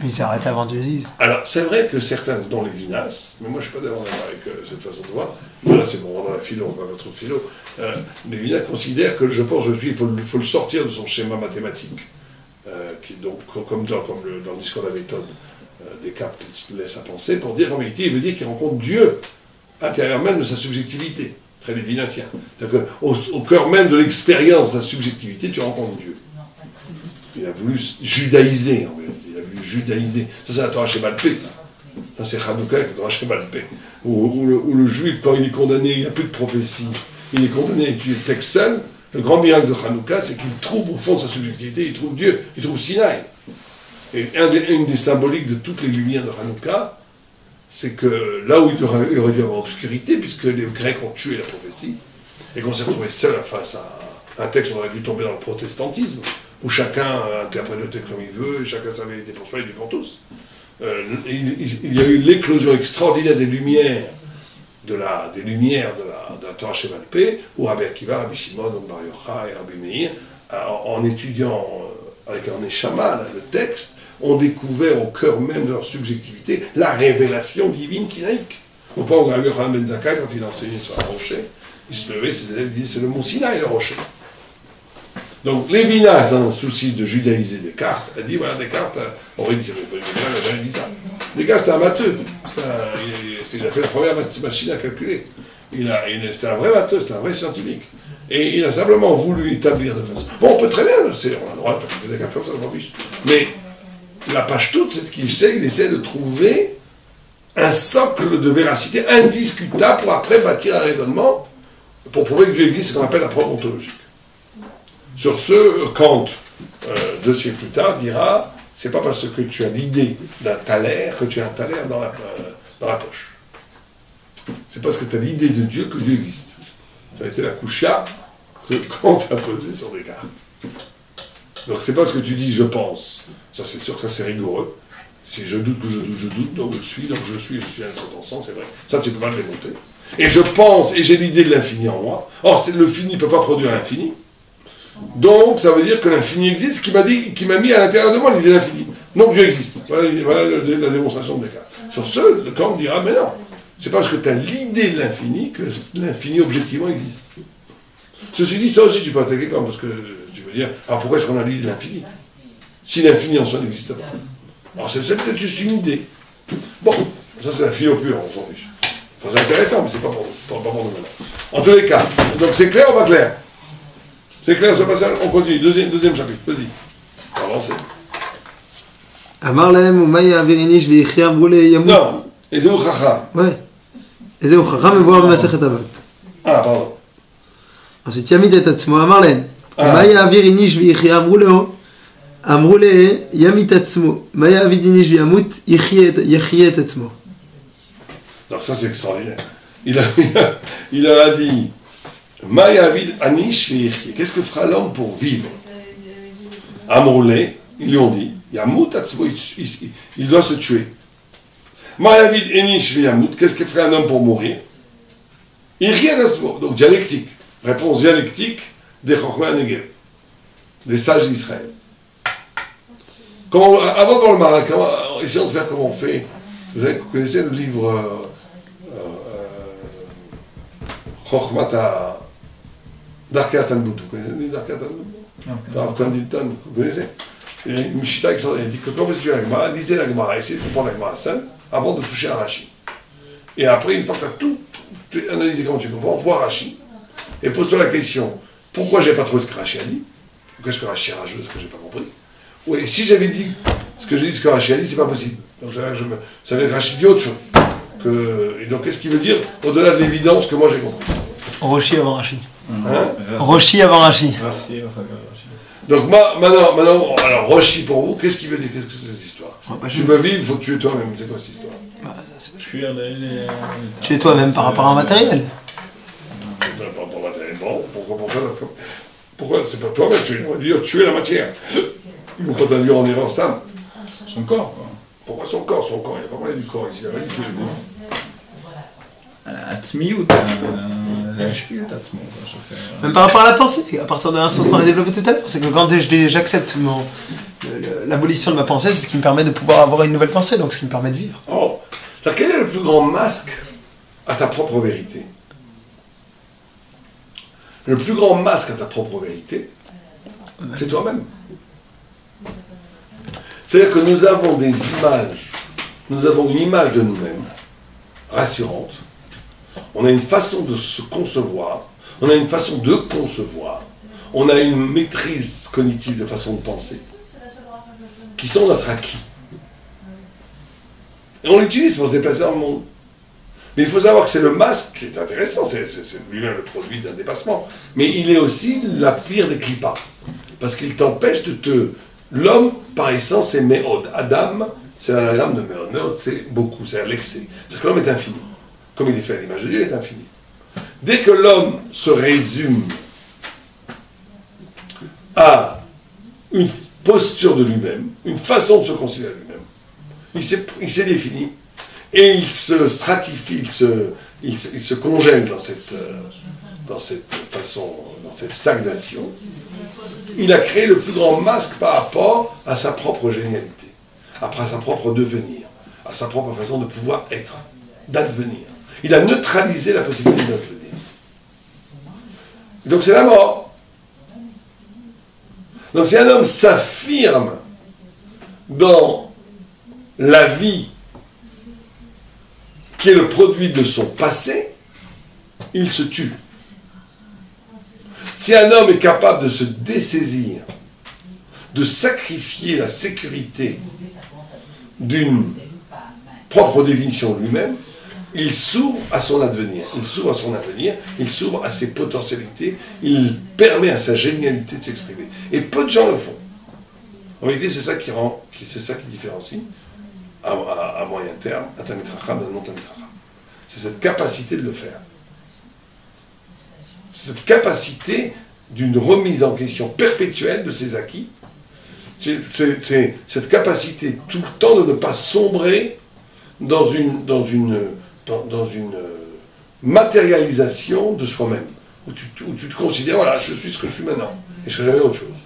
Lui, s'est arrêté avant Dionyse. Alors, c'est vrai que certains, dont les Vinas, mais moi je ne suis pas d'accord avec cette façon de voir, mais là c'est bon, on va dans la philo, on va pas trop de philo, les Vinas considèrent que, je pense, il faut le sortir de son schéma mathématique, qui est donc, comme dans le discours de la méthode, Descartes laisse à penser, pour dire, en vérité, il veut dire qu'il rencontre Dieu, à l'intérieur même de sa subjectivité, très lévinassien. C'est-à-dire qu'au cœur même de l'expérience de la subjectivité, tu rencontres Dieu. Il a voulu judaïser, en vérité. Il a voulu judaïser. Ça, c'est la Torah Shebalpé, ça. Ça, c'est Hanouka avec la Torah Shebalpé. Où le juif, quand il est condamné, il n'y a plus de prophétie. Il est condamné à étudier le texte seul. Le grand miracle de Hanouka, c'est qu'il trouve, au fond de sa subjectivité, il trouve Dieu. Il trouve Sinaï. Et une des symboliques de toutes les lumières de Hanouka, c'est que là où il aurait dû y avoir obscurité, puisque les Grecs ont tué la prophétie, et qu'on s'est retrouvé seul face à un texte, on aurait dû tomber dans le protestantisme, où chacun interprète le texte comme il veut, et chacun savait été pour soi et Dieu pour tous. Il y a eu l'éclosion extraordinaire des lumières de la Torah Shebalpé, où Rabbi Akiva, Rabbi Shimon, Bar Yochai et Rabbi Meir, en étudiant avec leur Neshama le texte, ont découvert au cœur même de leur subjectivité la révélation divine sinaïque. Au point où Rabbi Yochanan ben Zakkai, quand il enseignait sur un rocher, il se levait, ses élèves disaient c'est le mont Sinaï le rocher. Donc Lévinas, dans un souci de judaïser Descartes, a dit voilà, Descartes aurait dit, il n'a jamais dit ça. Descartes c'était un matheux, il a fait la première machine à calculer. C'était un vrai matheux, c'était un vrai scientifique. Et il a simplement voulu établir de façon. Bon, on peut très bien, on a le droit de calculer Descartes comme ça, on s'en fiche. Mais la page toute, c'est qu'il essaie de trouver un socle de véracité indiscutable pour après bâtir un raisonnement pour prouver que Dieu existe, ce qu'on appelle la preuve ontologique. Sur ce, Kant, 2 siècles plus tard, dira c'est pas parce que tu as l'idée d'un thaler que tu as un thaler dans la poche. C'est parce que tu as l'idée de Dieu que Dieu existe. Ça a été la koucha que Kant a posée sur Descartes. Donc c'est pas ce que tu dis je pense. Ça c'est sûr que ça c'est rigoureux. Si je doute que je doute, donc je suis à un certain sens, c'est vrai. Ça tu peux pas le démonter. Et je pense, et j'ai l'idée de l'infini en moi. Or le fini ne peut pas produire l'infini. Donc ça veut dire que l'infini existe, qui m'a mis à l'intérieur de moi l'idée de l'infini. Donc Dieu existe. Voilà la démonstration de Descartes. Sur ce, le Kant dira, mais non, c'est parce que tu as l'idée de l'infini que l'infini objectivement existe. Ceci dit, ça aussi tu peux attaquer Kant, parce que tu veux dire, alors pourquoi est-ce qu'on a l'idée de l'infini si l'infini en soi n'existe pas? Alors c'est peut-être juste une idée. Bon, ça c'est la philo pure, on s'en fiche. Enfin, c'est intéressant, mais c'est pas pour nous maintenant. En tous les cas, donc c'est clair ou pas clair? C'est clair ce passage? On continue, deuxième chapitre, vas-y. On va avancer. אמר להם, ומה יעביר איניש ויחיה אמרו לי ימות. Non, איזהו חכם. Ouais. איזהו חכם מבואר במסכת אבות. Pardon. ensuite ימית את עצמו, אמר להם, ומה יעביר איניש ויחיה אמרו לי ימית עצמו. מה יעביר איניש וימות יחיה את עצמו. Donc ça c'est extraordinaire. Il a dit Maya vid anish veichie. Qu'est-ce que fera l'homme pour vivre? Amroulé, ils lui ont dit Yamut atzmo, il doit se tuer. Maya vid anish veyamut. Qu'est-ce que ferait un homme pour mourir? Ichie atzmo. Donc dialectique. Réponse dialectique des Chochma Negev, des sages d'Israël. Avant dans le Marak, essayons de faire comme on fait. Vous connaissez le livre Chochmata d'Arkea Talmud. Vous connaissez le livre d'Arkea Talmud? Vous connaissez? Il y a une Mishita extraordinaire. Il dit que quand vous étudiez la Gemara, lisez la Gemara, essayez de comprendre la Gemara seule avant de toucher à Rashi. Et après, une fois que tu as tout analysé comment tu comprends, vois Rashi. Et pose-toi la question, pourquoi j'ai pas trouvé ce que Rashi a dit? Qu'est-ce que Rashi a rajouté, ce que j'ai pas compris? Oui, si j'avais dit ce que j'ai dit, ce que Rashi a dit, c'est pas possible. Donc ça veut dire que Rashi dit autre chose. Et donc qu'est-ce qu'il veut dire au-delà de l'évidence que moi j'ai compris? Roshi avant Rashi. Hein? Roshi avant Rashi. Donc maintenant, alors Roshi pour vous, qu'est-ce qu'il veut dire? Qu'est-ce que c'est cette histoire? Tu veux vivre, il faut que tu es toi-même. C'est quoi cette histoire? Tu es toi-même par rapport à un matériel. Bon, pourquoi c'est pas toi-même? On va dire tuer la matière. Ils vont pas t'induire en erreur stam. Son corps, quoi. Pourquoi son corps? Son corps, il n'y a pas parlé du corps ici. Il a pas dit tuer le gouffre. Atzmiut, l'ashpiut, atzmo. Même par rapport à la pensée, à partir de l'instance qu'on a développé tout à l'heure, c'est que quand j'accepte l'abolition de ma pensée, c'est ce qui me permet de pouvoir avoir une nouvelle pensée, donc ce qui me permet de vivre. Oh, quel est le plus grand masque à ta propre vérité? Le plus grand masque à ta propre vérité, c'est toi-même. C'est-à-dire que nous avons des images, nous avons une image de nous-mêmes, rassurante, on a une façon de se concevoir, on a une façon de concevoir, on a une maîtrise cognitive de façon de penser, qui sont notre acquis. Et on l'utilise pour se déplacer dans le monde. Mais il faut savoir que c'est le masque qui est intéressant, c'est lui-même le produit d'un dépassement. Mais il est aussi la pire des clipas. Parce qu'il t'empêche de te... L'homme, par essence, c'est méod. Adam, c'est l'anagramme de méod. Méod, c'est beaucoup, c'est l'excès. C'est que l'homme est infini. Comme il est fait à l'image de Dieu, il est infini. Dès que l'homme se résume à une posture de lui-même, une façon de se considérer lui-même, il s'est défini, et il se stratifie, il se congèle dans cette façon, dans cette stagnation. Il a créé le plus grand masque par rapport à sa propre génialité, à sa propre devenir, à sa propre façon de pouvoir être, d'advenir. Il a neutralisé la possibilité d'advenir. Donc c'est la mort. Donc si un homme s'affirme dans la vie qui est le produit de son passé, il se tue. Si un homme est capable de se dessaisir, de sacrifier la sécurité d'une propre définition de lui-même, il s'ouvre à son advenir, il s'ouvre à ses potentialités, il permet à sa génialité de s'exprimer. Et peu de gens le font. En réalité, c'est ça qui différencie, à moyen terme, un Talmid Chacham d'un non-Talmid Chacham. C'est cette capacité de le faire. Cette capacité d'une remise en question perpétuelle de ses acquis. C'est cette capacité tout le temps de ne pas sombrer dans une matérialisation de soi-même, où tu te considères, voilà, je suis ce que je suis maintenant, et je ne serai jamais autre chose.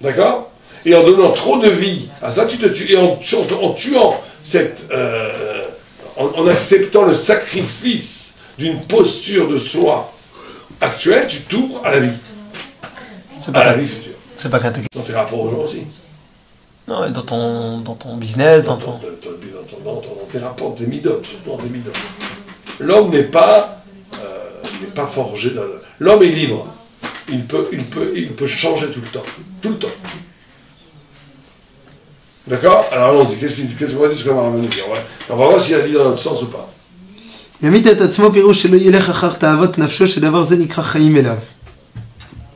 D'accord? Et en donnant trop de vie à ça, tu te tues. Et en tuant en acceptant le sacrifice d'une posture de soi actuelle, tu t'ouvres à la vie. À la vie future. C'est pas catégorique. Dans tes rapports aux gens aussi. Non, et dans ton business, dans tes rapports, tes midot, surtout dans tes midot. L'homme n'est pas forgé. L'homme est libre. Il peut changer tout le temps. Tout le temps. D'accord? Alors allons-y, qu'est-ce qu'on va dire, ce qu'on va ramener? On va voir s'il a dit dans notre sens ou pas.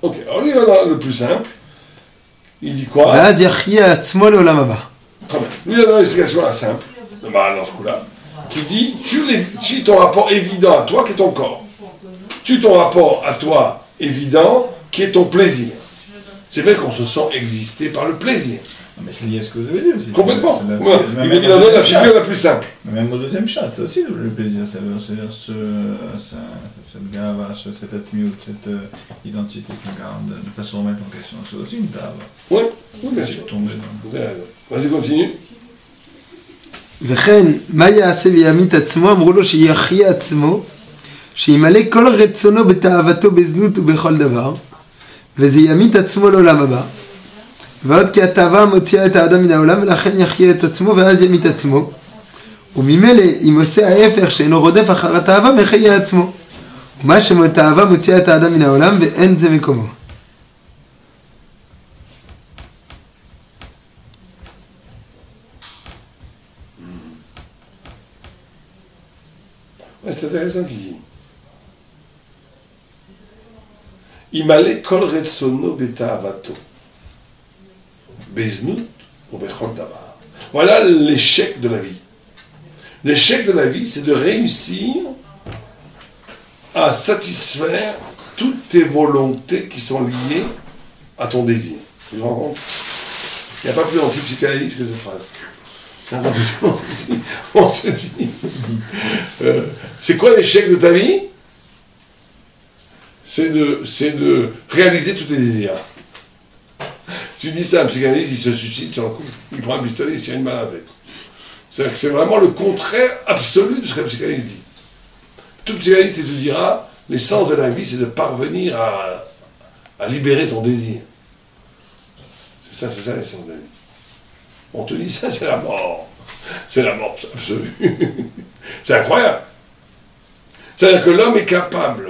Ok, alors lui, le plus simple, il dit quoi? Très bien. Lui, il a une explication là, simple, dans ce coup-là, qui dit, tue ton rapport évident à toi, qui est ton corps. Tue ton rapport à toi évident, qui est ton plaisir. C'est vrai qu'on se sent exister par le plaisir. Mais c'est lié à ce que vous avez dit aussi. Complètement. Il en donne la figure la plus simple. Même au deuxième chat, c'est aussi le plaisir. C'est-à-dire cette gava, cette atmiout, cette identité qu'on garde, de ne pas se remettre en question. C'est aussi une gava. Oui, bien sûr. Vas-y, continue. וכן, מה יעשה וימית עצמו? אמרו לו שיחיה עצמו, שימלא כל רצונו בתאוותו בזנות ובכל דבר, וזה ימית עצמו לעולם הבא. ועוד כי התאווה מוציאה את האדם מן העולם, ולכן יחיה את עצמו ואז ימית עצמו. וממילא אם עושה ההפך שאינו רודף אחר התאווה, מחיה עצמו. ומה שמתאווה מוציאה את האדם מן העולם, ואין זה מקומו. C'est intéressant qu'il dit. Imale kol retsono beta'avato. Beznut ou bechol davar. Voilà l'échec de la vie. L'échec de la vie, c'est de réussir à satisfaire toutes tes volontés qui sont liées à ton désir. Tu te rends compte? Il n'y a pas plus anti-psychanalyse que cette phrase. Quand on te dit, c'est quoi l'échec de ta vie? C'est de réaliser tous tes désirs. Tu dis ça à un psychanalyste, il se suicide sur le coup. Il prend un pistolet, il tire une balle à la tête. C'est-à-dire que c'est vraiment le contraire absolu de ce qu'un psychanalyste dit. Tout psychanalyste te dira, l'essence de la vie, c'est de parvenir à libérer ton désir. C'est ça l'essence de la vie. On te dit ça, c'est la mort. C'est la mort absolue. C'est incroyable. C'est-à-dire que l'homme est capable.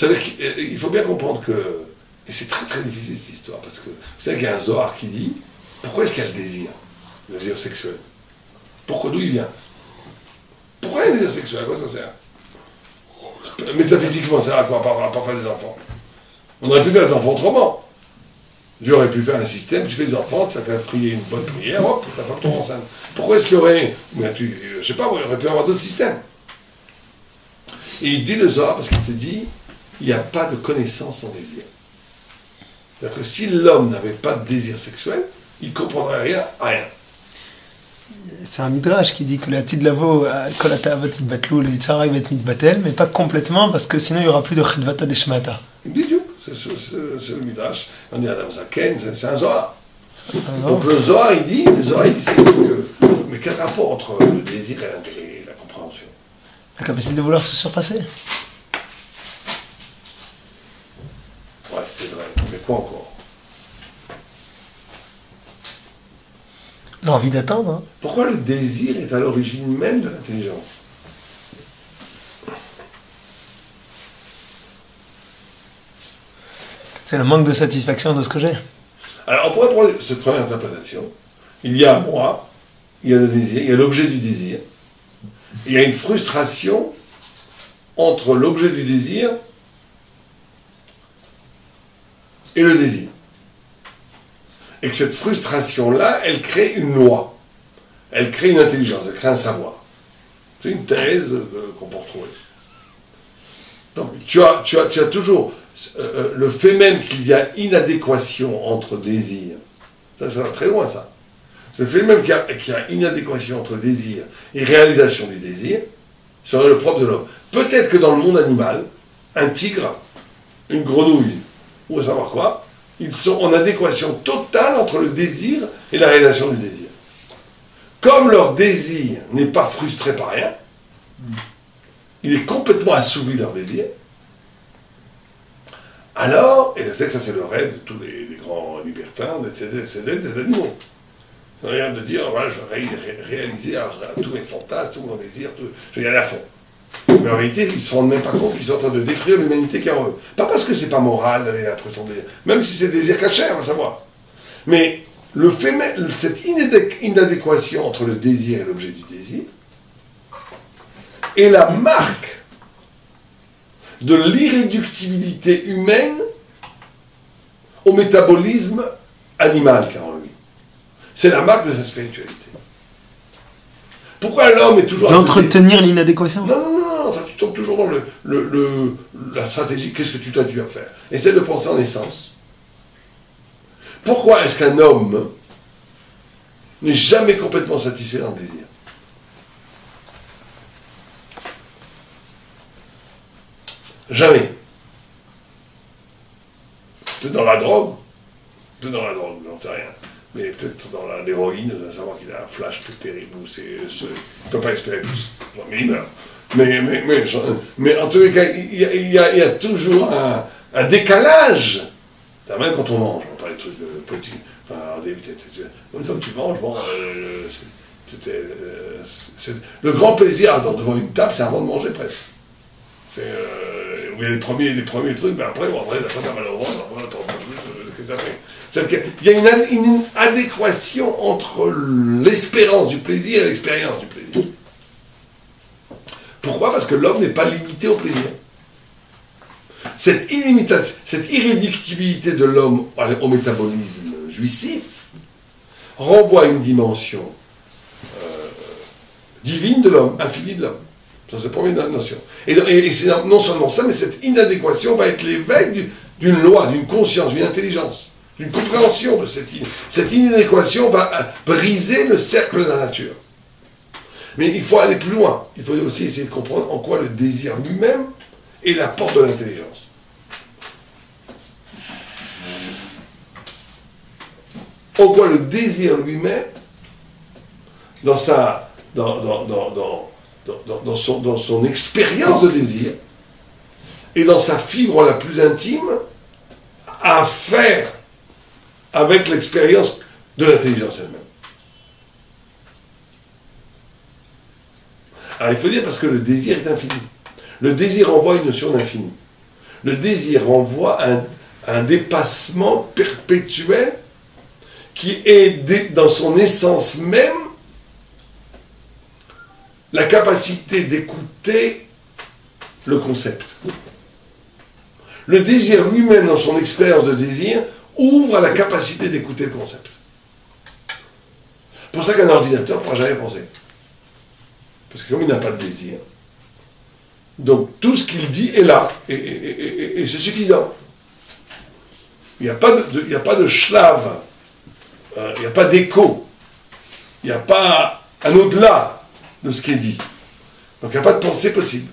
Il faut bien comprendre que, et c'est très très difficile cette histoire, parce que vous savez qu'il y a un Zohar qui dit, pourquoi est-ce qu'il y a le désir sexuel? Pourquoi, d'où il vient? Pourquoi il y a le désir sexuel? À quoi ça sert? Métaphysiquement, ça sert à quoi? À part faire des enfants. On aurait pu faire des enfants autrement. Dieu aurait pu faire un système, tu fais des enfants, tu as qu'à prier une bonne prière, hop, tu pas ton enceinte. Pourquoi est-ce qu'il y aurait, je sais pas, il aurait pu avoir d'autres systèmes. Et il dit le Zohar parce qu'il te dit, il n'y a pas de connaissance sans désir. C'est-à-dire que si l'homme n'avait pas de désir sexuel, il ne comprendrait rien à rien. C'est un midrash qui dit que la tidlavo, kol ha'ta'avot yitbatlou, le yitzhara va être mitbatel, mais pas complètement, parce que sinon il n'y aura plus de chidvata deshmata. Il dit Dieu, c'est le midrash. On dit Adam Zaken, c'est un Zohar. Donc le Zohar, il dit c'est que, mais quel rapport entre le désir et la compréhension? La capacité de vouloir se surpasser. Ouais, c'est vrai. Mais quoi encore? L'envie d'attendre. Hein. Pourquoi le désir est à l'origine même de l'intelligence? C'est le manque de satisfaction de ce que j'ai. Alors, on pourrait prendre cette première interprétation. Il y a moi, il y a le désir, il y a l'objet du désir. Il y a une frustration entre l'objet du désir et le désir. Et que cette frustration-là, elle crée une loi. Elle crée une intelligence, elle crée un savoir. C'est une thèse qu'on peut retrouver. Donc, tu as toujours le fait même qu'il y a inadéquation entre désir. Ça va très loin, ça. Le fait même qu'il y a inadéquation entre désir et réalisation du désir serait le propre de l'homme. Peut-être que dans le monde animal, un tigre, une grenouille, ou à savoir quoi, ils sont en adéquation totale entre le désir et la réalisation du désir. Comme leur désir n'est pas frustré par rien, il est complètement assouvi leur désir, alors, et je sais que ça c'est le rêve de tous les grands libertins, c'est d'être des animaux. Rien de dire, voilà, je vais réaliser tous mes fantasmes, tous mes désirs, je vais y aller à fond. Mais en réalité, ils ne se rendent même pas compte qu'ils sont en train de détruire l'humanité qui est en eux. Pas parce que c'est pas moral d'aller après son désir, même si c'est des désirs cachés, on va savoir. Mais le fait même, cette inadéquation entre le désir et l'objet du désir est la marque de l'irréductibilité humaine au métabolisme animal qu'a en lui. C'est la marque de sa spiritualité. Pourquoi l'homme est toujours... D'entretenir l'inadéquation. Non, tu tombes toujours dans la stratégie, qu'est-ce que tu t'as dû à faire. Essaie de penser en essence. Pourquoi est-ce qu'un homme n'est jamais complètement satisfait dans le désir? Jamais. Peut-être dans la drogue, j'en sais rien. Mais peut-être dans l'héroïne, de savoir qu'il a un flash tout terrible, ou il ne peut pas espérer plus. Mais il meurt. Mais en tous les cas, il y a toujours un décalage. Même quand on mange, on parle des trucs politiques. Enfin, au début, une fois que tu manges, bon, le grand plaisir devant une table, c'est avant de manger presque. C'est il y a les premiers trucs, mais après, t'as mal au ventre, qu'est-ce que ça fait? C'est-à-dire qu'il y a une adéquation entre l'espérance du plaisir et l'expérience du plaisir. Pourquoi? Parce que l'homme n'est pas limité au plaisir. Cette irréductibilité de l'homme au métabolisme jouissif renvoie à une dimension divine de l'homme, infinie de l'homme. Ça, c'est la première notion. Et c'est non seulement ça, mais cette inadéquation va être l'éveil d'une loi, d'une conscience, d'une intelligence, d'une compréhension de cette inadéquation va briser le cercle de la nature. Mais il faut aller plus loin. Il faut aussi essayer de comprendre en quoi le désir lui-même est la porte de l'intelligence. En quoi le désir lui-même, dans son expérience de désir, et dans sa fibre la plus intime, a à faire avec l'expérience de l'intelligence elle-même. Alors il faut dire parce que le désir est infini. Le désir envoie une notion d'infini. Le désir renvoie un dépassement perpétuel qui est dans son essence même la capacité d'écouter le concept. Le désir lui-même, dans son expérience de désir, ouvre à la capacité d'écouter le concept. C'est pour ça qu'un ordinateur ne pourra jamais penser. Parce que comme il n'a pas de désir, donc tout ce qu'il dit est là, et c'est suffisant. Il n'y a pas de shlave, il n'y a pas d'écho, il n'y a pas un au-delà de ce qui est dit. Donc il n'y a pas de pensée possible.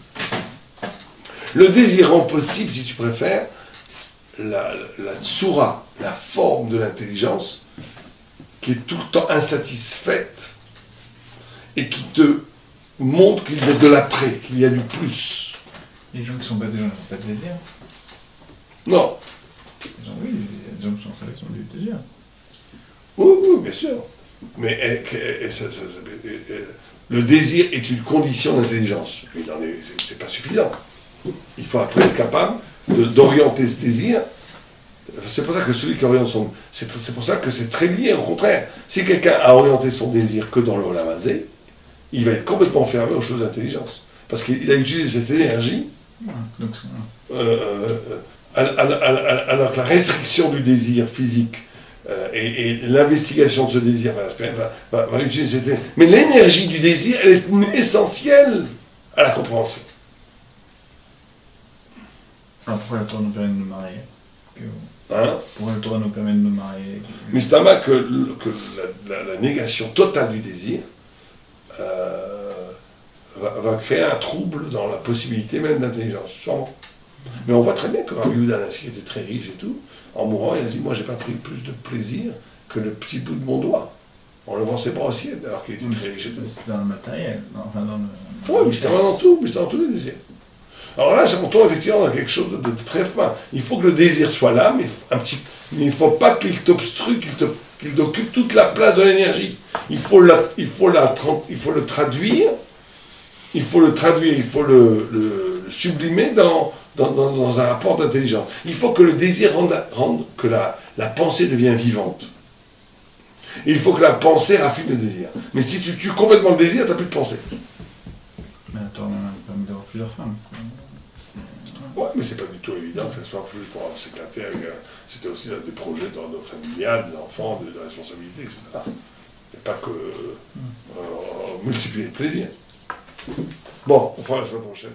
Le désir rend possible, si tu préfères, la tsura, la forme de l'intelligence, qui est tout le temps insatisfaite et qui te montre qu'il y a de l'après, qu'il y a du plus. Les gens qui sont pas des gens n'ont pas de désir. Non. Oui, les gens qui sont très qui ont du désir. Oui, bien sûr. Mais le désir est une condition d'intelligence. C'est pas suffisant. Il faut après être capable d'orienter ce désir. C'est pour ça que celui qui oriente son... C'est pour ça que c'est très lié, au contraire. Si quelqu'un a orienté son désir que dans le Olam Hazé, il va être complètement fermé aux choses d'intelligence. Parce qu'il a utilisé cette énergie, alors que la restriction du désir physique et l'investigation de ce désir va utiliser cette énergie. Mais l'énergie du désir, elle est essentielle à la compréhension. Alors pourquoi la Torah nous permet de nous marier Pourquoi la Torah nous permet de nous marier Mystama que la négation totale du désir va créer un trouble dans la possibilité même d'intelligence, sûrement. Mais on voit très bien que Rabbi Yehuda Hanassi était très riche et tout. En mourant, il a dit, moi j'ai pas pris plus de plaisir que le petit bout de mon doigt. On le pensait pas au ciel, alors qu'il était très riche et tout. Dans le matériel, enfin dans le... Oui, mais c'était vraiment tout, mais c'était dans tous les désirs. Alors là, ça tombe effectivement dans quelque chose de très fin. Il faut que le désir soit là, mais il ne faut pas qu'il t'obstrue, qu'il occupe toute la place de l'énergie. Il faut le traduire, il faut le sublimer dans un rapport d'intelligence. Il faut que le désir rende que la pensée devient vivante. Et il faut que la pensée raffine le désir. Mais si tu tues complètement le désir, tu n'as plus de pensée. Mais attends, on a permis d'avoir plusieurs femmes. Ouais, mais c'est pas du tout évident que ça soit plus pour un secrétaire. C'était aussi des projets familiales, des enfants, de responsabilités, etc. C'est pas que multiplier le plaisir. Bon, on fera la semaine prochaine.